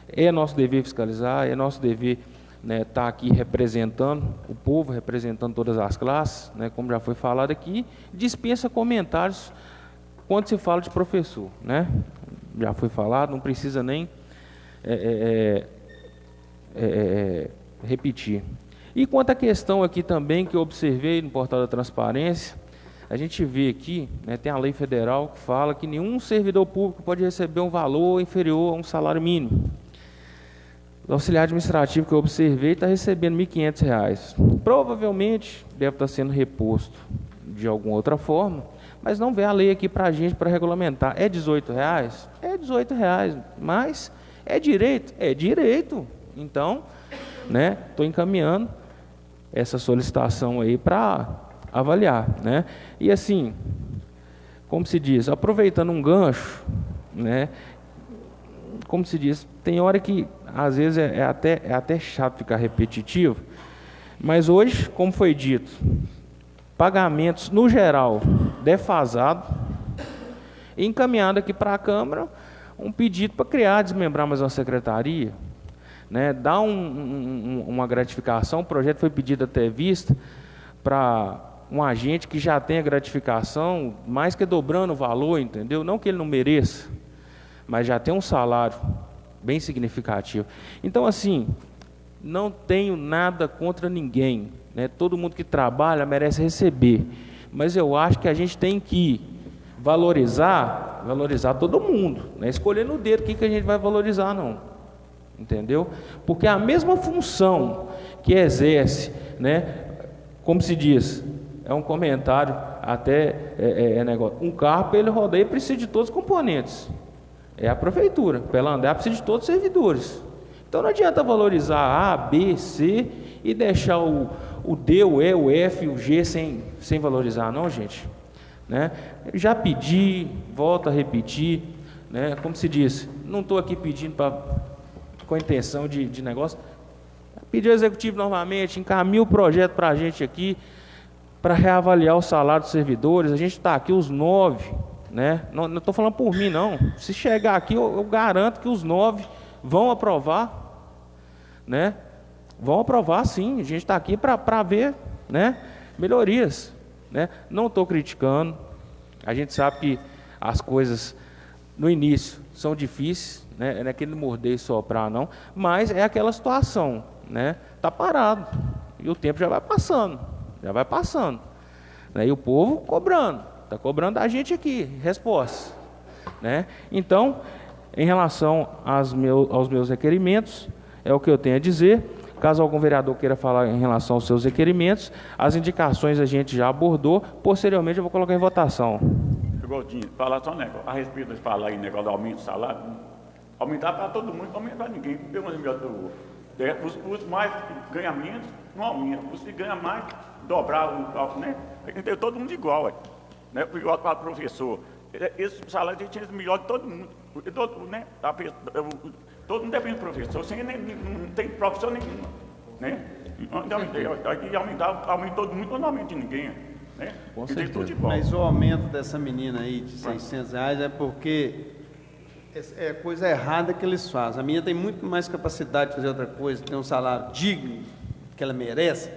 É nosso dever fiscalizar, é nosso dever, né, estar aqui representando o povo, representando todas as classes, né, como já foi falado aqui. Dispensa comentários quando se fala de professor, né? Já foi falado, não precisa nem repetir. E quanto à questão aqui também que eu observei no portal da transparência, a gente vê aqui, né, tem a lei federal que fala que nenhum servidor público pode receber um valor inferior a um salário mínimo. O auxiliar administrativo que eu observei está recebendo R$ 1.500. Provavelmente deve estar sendo reposto de alguma outra forma, mas não vê a lei aqui para a gente para regulamentar. É R$ 18? É R$ 18, mas é direito? É direito. Então, né, estou encaminhando essa solicitação aí para avaliar, né? E assim, como se diz, aproveitando um gancho, né, como se diz, tem hora que às vezes é até chato ficar repetitivo, mas hoje, como foi dito, pagamentos no geral defasado, encaminhado aqui para a Câmara um pedido para criar, desmembrar mais uma secretaria, né, dar uma gratificação. O projeto foi pedido até vista para um agente que já tem a gratificação, mais que dobrando o valor, entendeu? Não que ele não mereça, mas já tem um salário bem significativo. Então, assim, não tenho nada contra ninguém, né? Todo mundo que trabalha merece receber, mas eu acho que a gente tem que valorizar todo mundo, não é escolher no dedo quem que a gente vai valorizar, não, entendeu? Porque a mesma função que exerce, né, como se diz, é um comentário até negócio, um carro para ele rodar ele precisa de todos os componentes. É a prefeitura, para ela andar precisa de todos os servidores. Então não adianta valorizar A, B, C e deixar o D, o E, o F, o G sem valorizar, não, gente, né? Já pedi, volto a repetir, né? Como se diz, não estou aqui pedindo com a intenção de negócio. Pedi ao executivo novamente, encaminhe o projeto para a gente aqui, para reavaliar o salário dos servidores. A gente está aqui os 9, né? Não estou falando por mim, não. Se chegar aqui, eu garanto que os 9 vão aprovar, né? Vão aprovar, sim. A gente está aqui para ver, né, melhorias, né? Não estou criticando. A gente sabe que as coisas no início são difíceis, né? Não é aquele morder e soprar, não. Mas é aquela situação, né? Está parado e o tempo já vai passando, né? E o povo cobrando, está cobrando da gente aqui respostas, né? Então, em relação aos meus requerimentos, é o que eu tenho a dizer. Caso algum vereador queira falar em relação aos seus requerimentos, as indicações a gente já abordou. Posteriormente eu vou colocar em votação. Gordinho, falar só um negócio a respeito de falar em negócio do aumento do salário. Aumentar para todo mundo, não aumenta para ninguém. Pelo menos os mais que ganham menos, não aumentam. Os que ganham mais, dobrar o, né? Tem todo mundo igual, né? Igual para o professor. Esse salário tinha sido melhor de todo mundo. Né? Todo mundo depende do professor, sem não tem profissão nenhuma, né? Aumenta todo mundo, não aumenta de ninguém, né? Tem tudo igual. Mas o aumento dessa menina aí de R$600 é porque é coisa errada que eles fazem. A menina tem muito mais capacidade de fazer outra coisa, tem um salário digno que ela merece,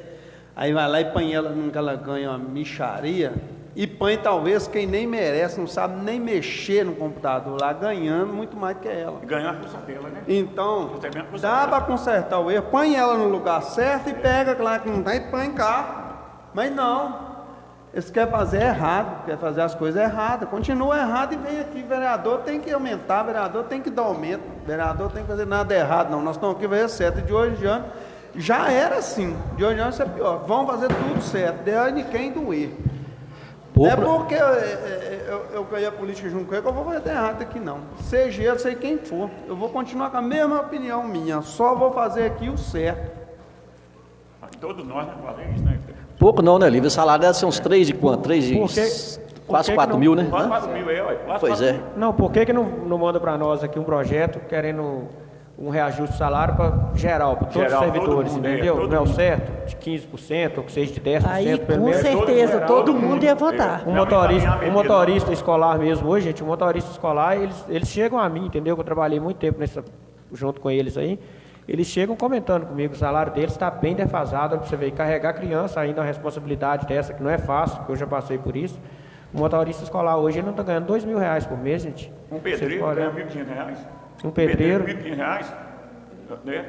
aí vai lá e põe ela num que ela ganha uma mixaria, E põe talvez quem nem merece, não sabe nem mexer no computador lá, ganhando muito mais que ela. Ganhar a força dela, né? Então, Recebendo a força dá dela. para consertar o erro, põe ela no lugar certo e pega lá que não tem e põe cá. Mas não, eles querem fazer errado, quer fazer as coisas erradas, continua errado e vem aqui, vereador tem que aumentar, vereador tem que dar aumento, vereador tem que fazer nada errado, não, nós estamos aqui fazer certo, e de hoje em diante já era assim, de hoje em diante isso é pior, vão fazer tudo certo, de quem doer. Não é porque eu ganhei a política junto com ele que eu vou fazer errado aqui não, seja eu, sei quem for, eu vou continuar com a mesma opinião minha, só vou fazer aqui o certo. Todos nós não fazemos isso, né? Pouco não, né, Lívia? O salário deve ser uns 3 de quanto? 3 de quase 4 mil, né? Quase 4 mil, ué. Pois é. Não, por que não manda para nós aqui um projeto querendo um reajuste de salário para geral, para todos os servidores, entendeu? Não é o certo? De 15%, ou que seja de 10%, Aí, pelo com menos. certeza, todo mundo ia votar. Um motorista escolar mesmo hoje, gente, um motorista escolar, eles chegam a mim, entendeu? Que eu trabalhei muito tempo junto com eles aí. Eles chegam comentando comigo, o salário deles está bem defasado, para você ver, carregar criança ainda é uma responsabilidade dessa, que não é fácil, porque eu já passei por isso. O motorista escolar hoje ele não está ganhando R$2.000 por mês, gente. Um pedreiro ganha R$1.500. Um pedreiro. R$1.500, né?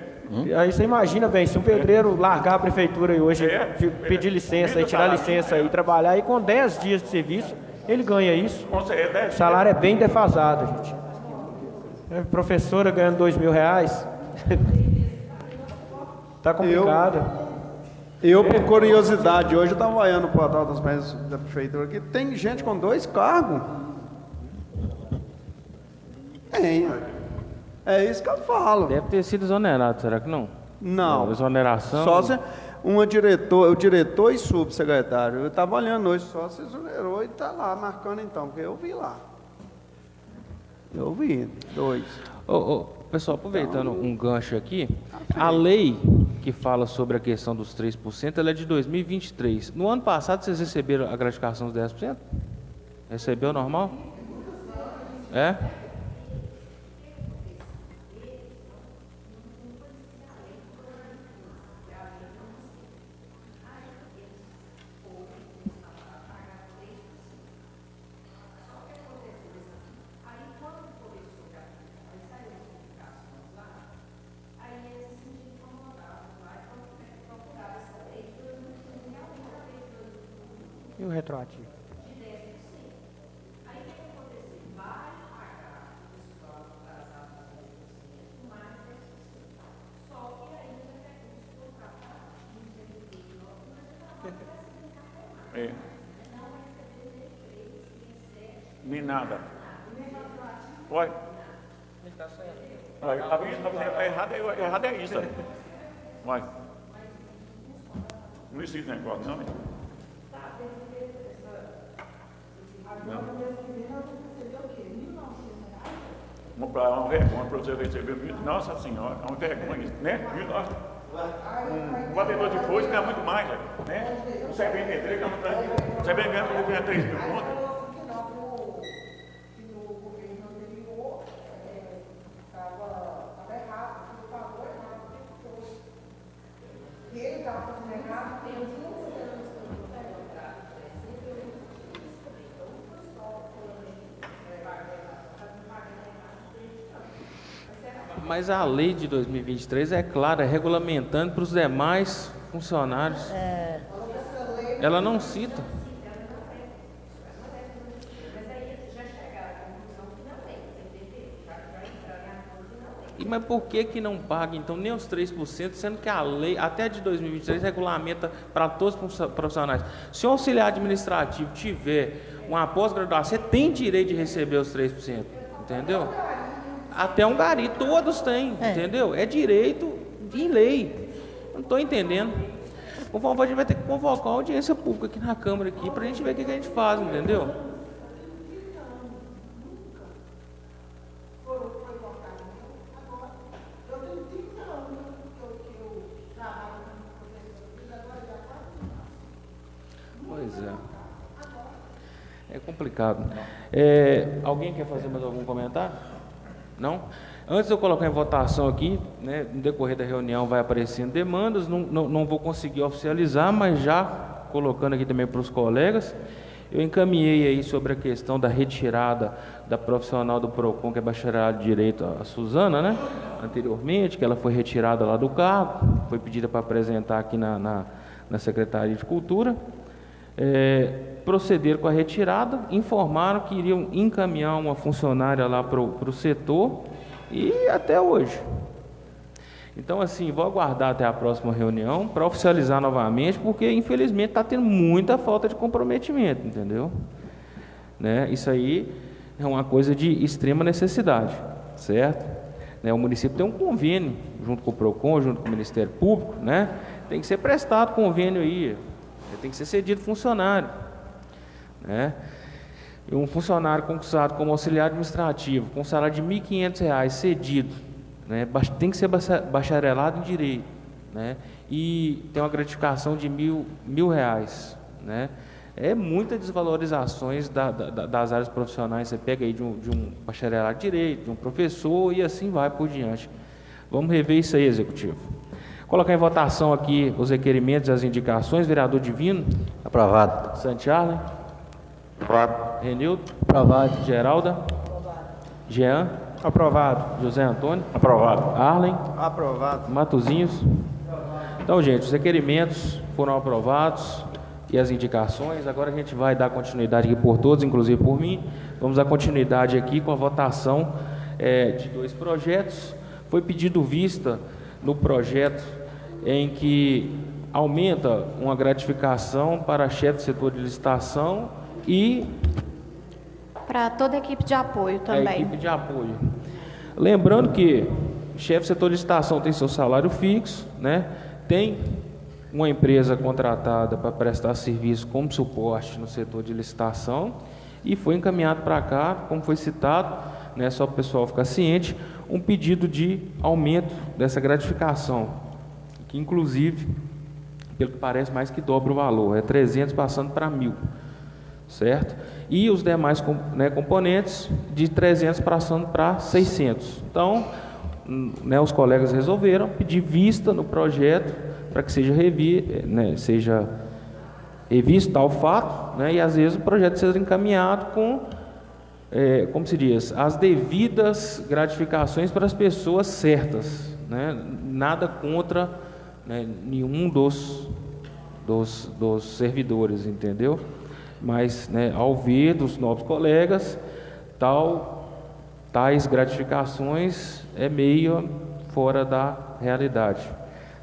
Aí você imagina, bem, se um pedreiro largar a prefeitura e hoje pedir licença e tirar licença e trabalhar, e com 10 dias de serviço, ele ganha isso. O salário é bem defasado, gente. Professora ganhando R$2.000. Tá complicado. Eu, por curiosidade, hoje eu estava olhando o portal das peças da prefeitura aqui, tem gente com 2 cargos. Tem. É isso que eu falo. Deve ter sido exonerado, será que não? Não. Exoneração. Só se o diretor e subsecretário. Eu estava olhando hoje, só se exonerou e está lá marcando então, porque eu vi lá. Eu vi, 2. Pessoal, aproveitando um gancho aqui, a lei que fala sobre a questão dos 3%, ela é de 2023. No ano passado, vocês receberam a gratificação dos 10%? Recebeu normal? É? E o retroativo? É. Nem nada. Olha. Errado é isso. Vai. Não existe negócio, não, né? Não. Uma vergonha para você receber Nossa Senhora, é uma vergonha isso, né? Um batedor de foice ganha muito mais, né? Um servente de pedreiro ganha muito mais. Um servente ganha 3 mil contas. Mas a lei de 2023 é clara, regulamentando para os demais funcionários. Ela não cita. Mas por que não paga, então, nem os 3%, sendo que a lei, até de 2023, regulamenta para todos os profissionais? Se um auxiliar administrativo tiver uma pós-graduação, você tem direito de receber os 3%, entendeu? Até um gari, todos têm, entendeu? É direito em lei. Não estou entendendo. Por favor, a gente vai ter que convocar uma audiência pública aqui na Câmara, para a gente ver o que a gente faz, entendeu? Pois é. É complicado. Alguém quer fazer mais algum comentário? Não? Antes de eu colocar em votação aqui, né, no decorrer da reunião vai aparecendo demandas, não vou conseguir oficializar, mas já colocando aqui também para os colegas, Eu encaminhei aí sobre a questão da retirada da profissional do PROCON, que é bacharelado de Direito, a Suzana, né? Anteriormente, que ela foi retirada lá do cargo, foi pedida para apresentar aqui na Secretaria de Cultura. Procederam com a retirada, informaram que iriam encaminhar uma funcionária lá para o setor e até hoje. Então, assim, vou aguardar até a próxima reunião para oficializar novamente, porque, infelizmente, está tendo muita falta de comprometimento, entendeu? Né? Isso aí é uma coisa de extrema necessidade, certo? Né? O município tem um convênio, junto com o PROCON, junto com o Ministério Público, né? Tem que ser prestado convênio aí, tem que ser cedido funcionário, né? E um funcionário concursado como auxiliar administrativo, com salário de R$ 1.500 cedido, né? Tem que ser bacharelado em Direito, né? E tem uma gratificação de R$ 1.000, né? É muitas desvalorizações das áreas profissionais. Você pega aí de um bacharelado de Direito, de um professor e assim vai por diante. Vamos rever isso aí, Executivo. Colocar em votação aqui os requerimentos e as indicações. Vereador Divino. Aprovado. Santiarlen. Aprovado. Renildo. Aprovado. Geralda. Jean. Aprovado. José Antônio. Aprovado. Arlen. Aprovado. Matozinhos. Então, gente, os requerimentos foram aprovados e as indicações. Agora a gente vai dar continuidade aqui por todos, inclusive por mim. Vamos dar continuidade aqui com a votação de 2 projetos. Foi pedido vista no projeto em que aumenta uma gratificação para chefe de setor de licitação e Para toda a equipe de apoio também. a equipe de apoio. Lembrando que o chefe de setor de licitação tem seu salário fixo, né? Tem uma empresa contratada para prestar serviço como suporte no setor de licitação e foi encaminhado para cá, como foi citado, né, só para o pessoal ficar ciente, um pedido de aumento dessa gratificação, que inclusive, pelo que parece, mais que dobra o valor, é 300 passando para 1.000, certo? E os demais componentes de 300 passando para 600. Então, né, os colegas resolveram pedir vista no projeto para que seja revisto tal fato, né, e às vezes o projeto seja encaminhado com, como se diz, as devidas gratificações para as pessoas certas, né, nada contra, né, nenhum dos servidores, entendeu? Mas, né, ao ver dos novos colegas, tais gratificações é meio fora da realidade,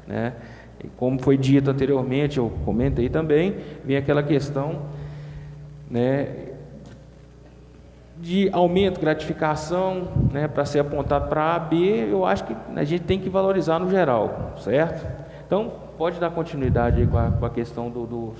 né? E como foi dito anteriormente, eu comentei também, vem aquela questão, né, de aumento, gratificação, né, para ser apontado para A, B, eu acho que a gente tem que valorizar no geral, certo? Então, pode dar continuidade aí com a questão dos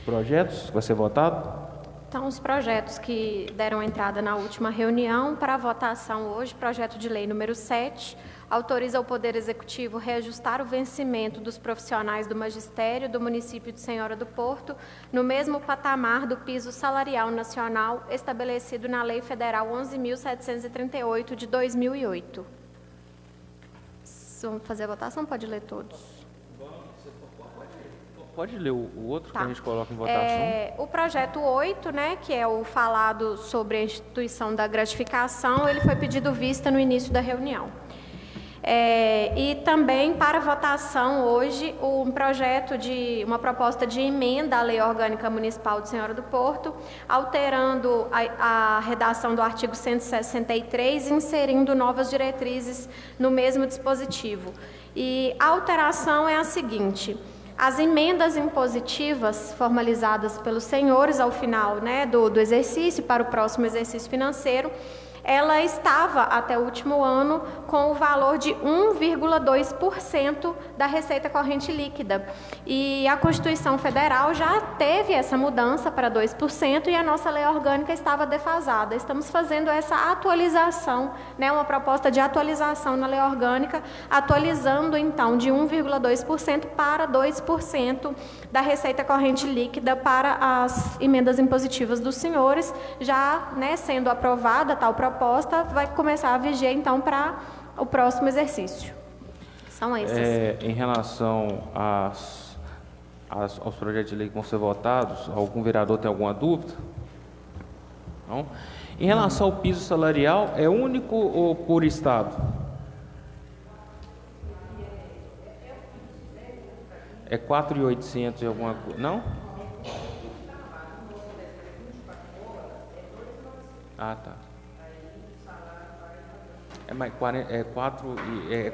projetos que vai ser votado? Então, os projetos que deram entrada na última reunião para votação hoje, projeto de lei número 7, autoriza o Poder Executivo reajustar o vencimento dos profissionais do magistério do município de Senhora do Porto no mesmo patamar do piso salarial nacional estabelecido na Lei Federal 11.738 de 2008. Vamos fazer a votação? Pode ler todos. Pode ler o outro Tá. que a gente coloca em votação? O projeto 8, né, que é o falado sobre a instituição da gratificação, ele foi pedido vista no início da reunião. E também para votação hoje uma proposta de emenda à Lei Orgânica Municipal de Senhora do Porto, alterando a redação do artigo 163 e inserindo novas diretrizes no mesmo dispositivo. E a alteração é a seguinte: as emendas impositivas formalizadas pelos senhores ao final, né, do exercício para o próximo exercício financeiro, ela estava até o último ano com o valor de 1,2% da receita corrente líquida. E a Constituição Federal já teve essa mudança para 2% e a nossa lei orgânica estava defasada. Estamos fazendo essa atualização, né, uma proposta de atualização na lei orgânica, atualizando então de 1,2% para 2% da receita corrente líquida para as emendas impositivas dos senhores, já, né, sendo aprovada tal proposta, vai começar a viger então para o próximo exercício. São esses. Em relação aos projetos de lei que vão ser votados? Algum vereador tem alguma dúvida? Não? Em relação ao piso salarial, é único ou por estado? É 4.800 e alguma coisa? Não? Ah, tá. É mais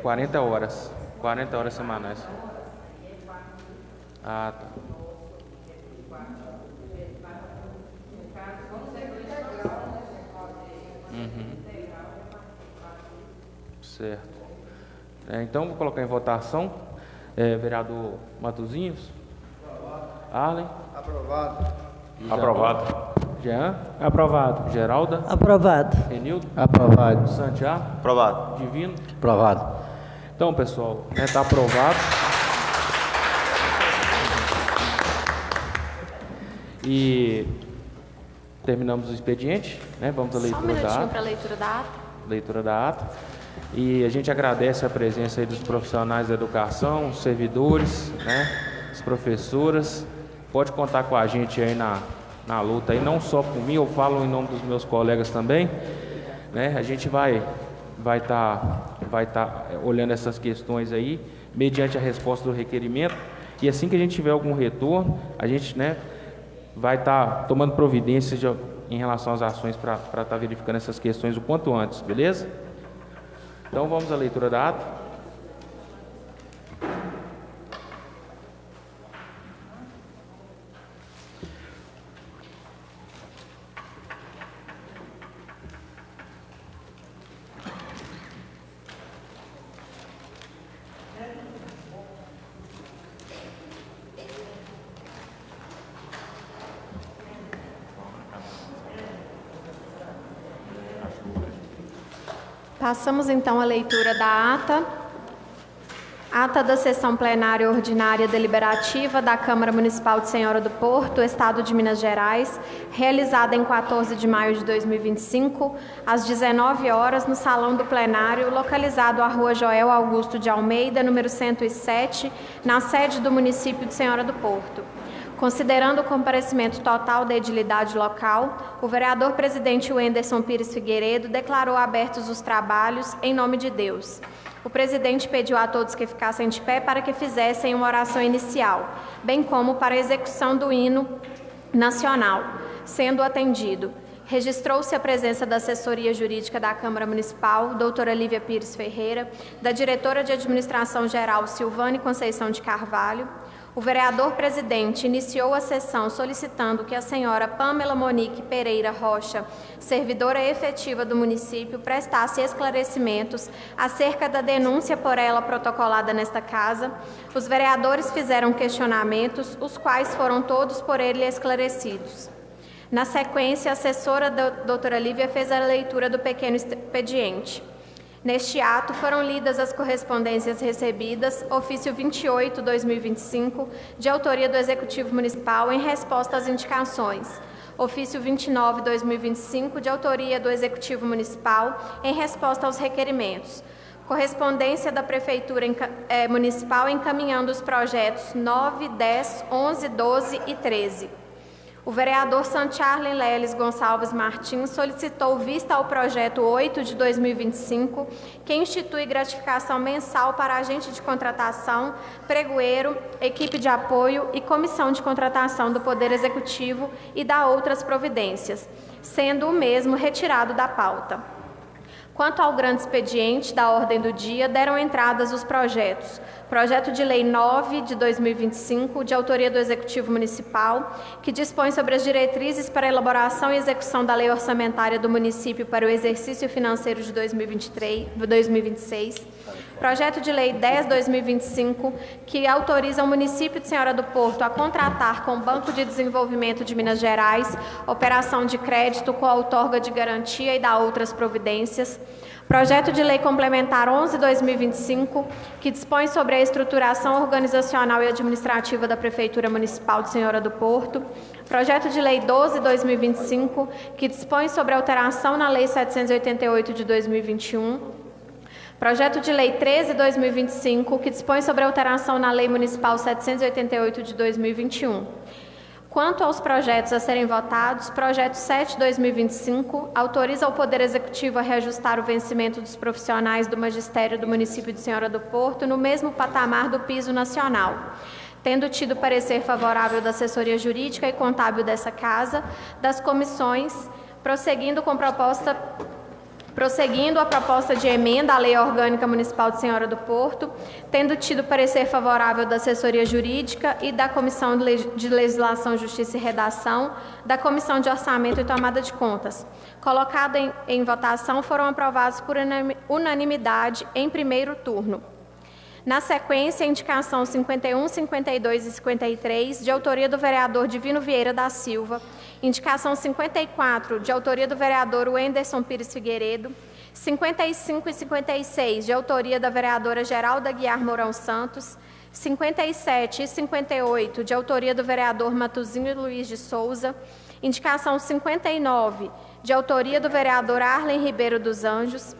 40 horas. 40 horas semanais. Ah, tá. Certo. Então, vou colocar em votação. Vereador Matosinhos? Arlen? Aprovado. Aprovado. Jean? Aprovado. Geralda? Aprovado. Renildo? Aprovado. Santiago? Aprovado. Divino? Aprovado. Então, pessoal, está aprovado. E terminamos o expediente, né? Vamos à Só um leitura da minutinho ata. para a leitura da ata. Leitura da ata. E a gente agradece a presença aí dos profissionais da educação, os servidores, né? As professoras. Pode contar com a gente aí na luta, aí, não só por mim, eu falo em nome dos meus colegas também, né? A gente vai tá olhando essas questões aí, mediante a resposta do requerimento, e assim que a gente tiver algum retorno, a gente, né, vai estar tomando providências em relação às ações para estar verificando essas questões o quanto antes, beleza? Então vamos à leitura da ata. Passamos então à leitura da ata. Ata da sessão plenária ordinária deliberativa da Câmara Municipal de Senhora do Porto, Estado de Minas Gerais, realizada em 14 de maio de 2025, às 19 horas, no Salão do Plenário, localizado à Rua Joel Augusto de Almeida, número 107, na sede do município de Senhora do Porto. Considerando o comparecimento total da edilidade local, o vereador presidente Wenderson Pires Figueiredo declarou abertos os trabalhos em nome de Deus. O presidente pediu a todos que ficassem de pé para que fizessem uma oração inicial, bem como para a execução do hino nacional. Sendo atendido, registrou-se a presença da assessoria jurídica da Câmara Municipal, doutora Lívia Pires Ferreira, da diretora de administração geral Silvane Conceição de Carvalho. O vereador presidente iniciou a sessão solicitando que a senhora Pamela Monique Pereira Rocha, servidora efetiva do município, prestasse esclarecimentos acerca da denúncia por ela protocolada nesta casa. Os vereadores fizeram questionamentos, os quais foram todos por ele esclarecidos. Na sequência, a assessora doutora Lívia fez a leitura do pequeno expediente. Neste ato, foram lidas as correspondências recebidas, ofício 28/2025, de autoria do Executivo Municipal, em resposta às indicações. Ofício 29/2025, de autoria do Executivo Municipal, em resposta aos requerimentos. Correspondência da Prefeitura Municipal encaminhando os projetos 9, 10, 11, 12 e 13. O vereador Santiarlen Leles Gonçalves Martins solicitou vista ao projeto 8 de 2025, que institui gratificação mensal para agente de contratação, pregoeiro, equipe de apoio e comissão de contratação do Poder Executivo e dá outras providências, sendo o mesmo retirado da pauta. Quanto ao grande expediente da ordem do dia, deram entradas os projetos. Projeto de Lei 9 de 2025, de autoria do Executivo Municipal, que dispõe sobre as diretrizes para a elaboração e execução da Lei Orçamentária do município para o exercício financeiro de 2026. Projeto de Lei 10/2025, que autoriza o município de Senhora do Porto a contratar com o Banco de Desenvolvimento de Minas Gerais operação de crédito com a outorga de garantia e dá outras providências. Projeto de Lei Complementar 11/2025, que dispõe sobre a estruturação organizacional e administrativa da Prefeitura Municipal de Senhora do Porto. Projeto de Lei 12/2025, que dispõe sobre a alteração na Lei 788 de 2021. Projeto de Lei 13/2025, que dispõe sobre alteração na Lei Municipal 788 de 2021. Quanto aos projetos a serem votados, projeto 7/2025 autoriza o Poder Executivo a reajustar o vencimento dos profissionais do magistério do município de Senhora do Porto no mesmo patamar do piso nacional, tendo tido parecer favorável da assessoria jurídica e contábil dessa casa, das comissões, prosseguindo a proposta de emenda à Lei Orgânica Municipal de Senhora do Porto, tendo tido parecer favorável da assessoria jurídica e da Comissão de Legislação, Justiça e Redação, da Comissão de Orçamento e Tomada de Contas. Colocado em votação, foram aprovados por unanimidade em primeiro turno. Na sequência, a indicação 51, 52 e 53, de autoria do vereador Divino Vieira da Silva, indicação 54, de autoria do vereador Wenderson Pires Figueiredo, 55 e 56, de autoria da vereadora Geralda Guiar Mourão Santos, 57 e 58, de autoria do vereador Matuzinho Luiz de Souza, indicação 59, de autoria do vereador Arlen Ribeiro dos Anjos,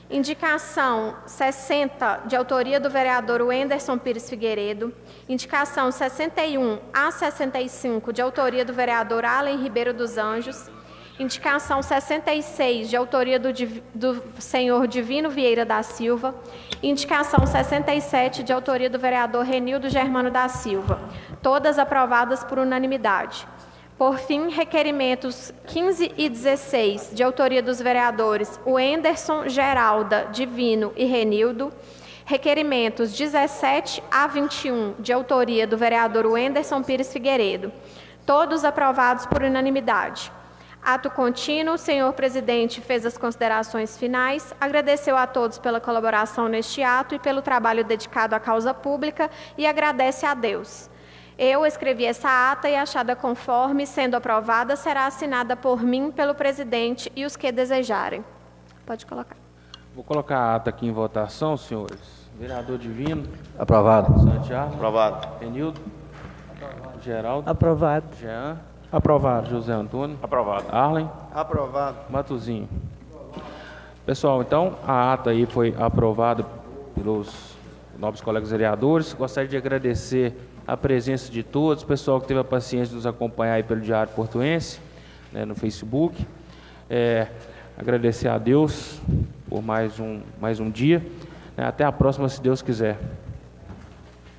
indicação 60, de autoria do vereador Wenderson Pires Figueiredo, indicação 61 a 65, de autoria do vereador Arlen Ribeiro dos Anjos, indicação 66, de autoria do senhor Divino Vieira da Silva, indicação 67, de autoria do vereador Renildo Germano da Silva, todas aprovadas por unanimidade. Por fim, requerimentos 15 e 16, de autoria dos vereadores Wenderson, Geralda, Divino e Renildo. Requerimentos 17 a 21, de autoria do vereador Wenderson Pires Figueiredo. Todos aprovados por unanimidade. Ato contínuo, o senhor presidente fez as considerações finais, agradeceu a todos pela colaboração neste ato e pelo trabalho dedicado à causa pública e agradece a Deus. Eu escrevi essa ata e, achada conforme, sendo aprovada, será assinada por mim, pelo presidente e os que desejarem. Pode colocar. Vou colocar a ata aqui em votação, senhores. Vereador Divino. Aprovado. Santiago. Aprovado. Renildo. Aprovado. Geraldo. Aprovado. Jean. Aprovado. José Antônio. Aprovado. Arlen. Aprovado. Matuzinho. Pessoal, então, a ata aí foi aprovada pelos nobres colegas vereadores. Gostaria de agradecer a presença de todos, o pessoal que teve a paciência de nos acompanhar aí pelo Diário Portuense, né, no Facebook. Agradecer a Deus por mais um dia. Até a próxima, se Deus quiser.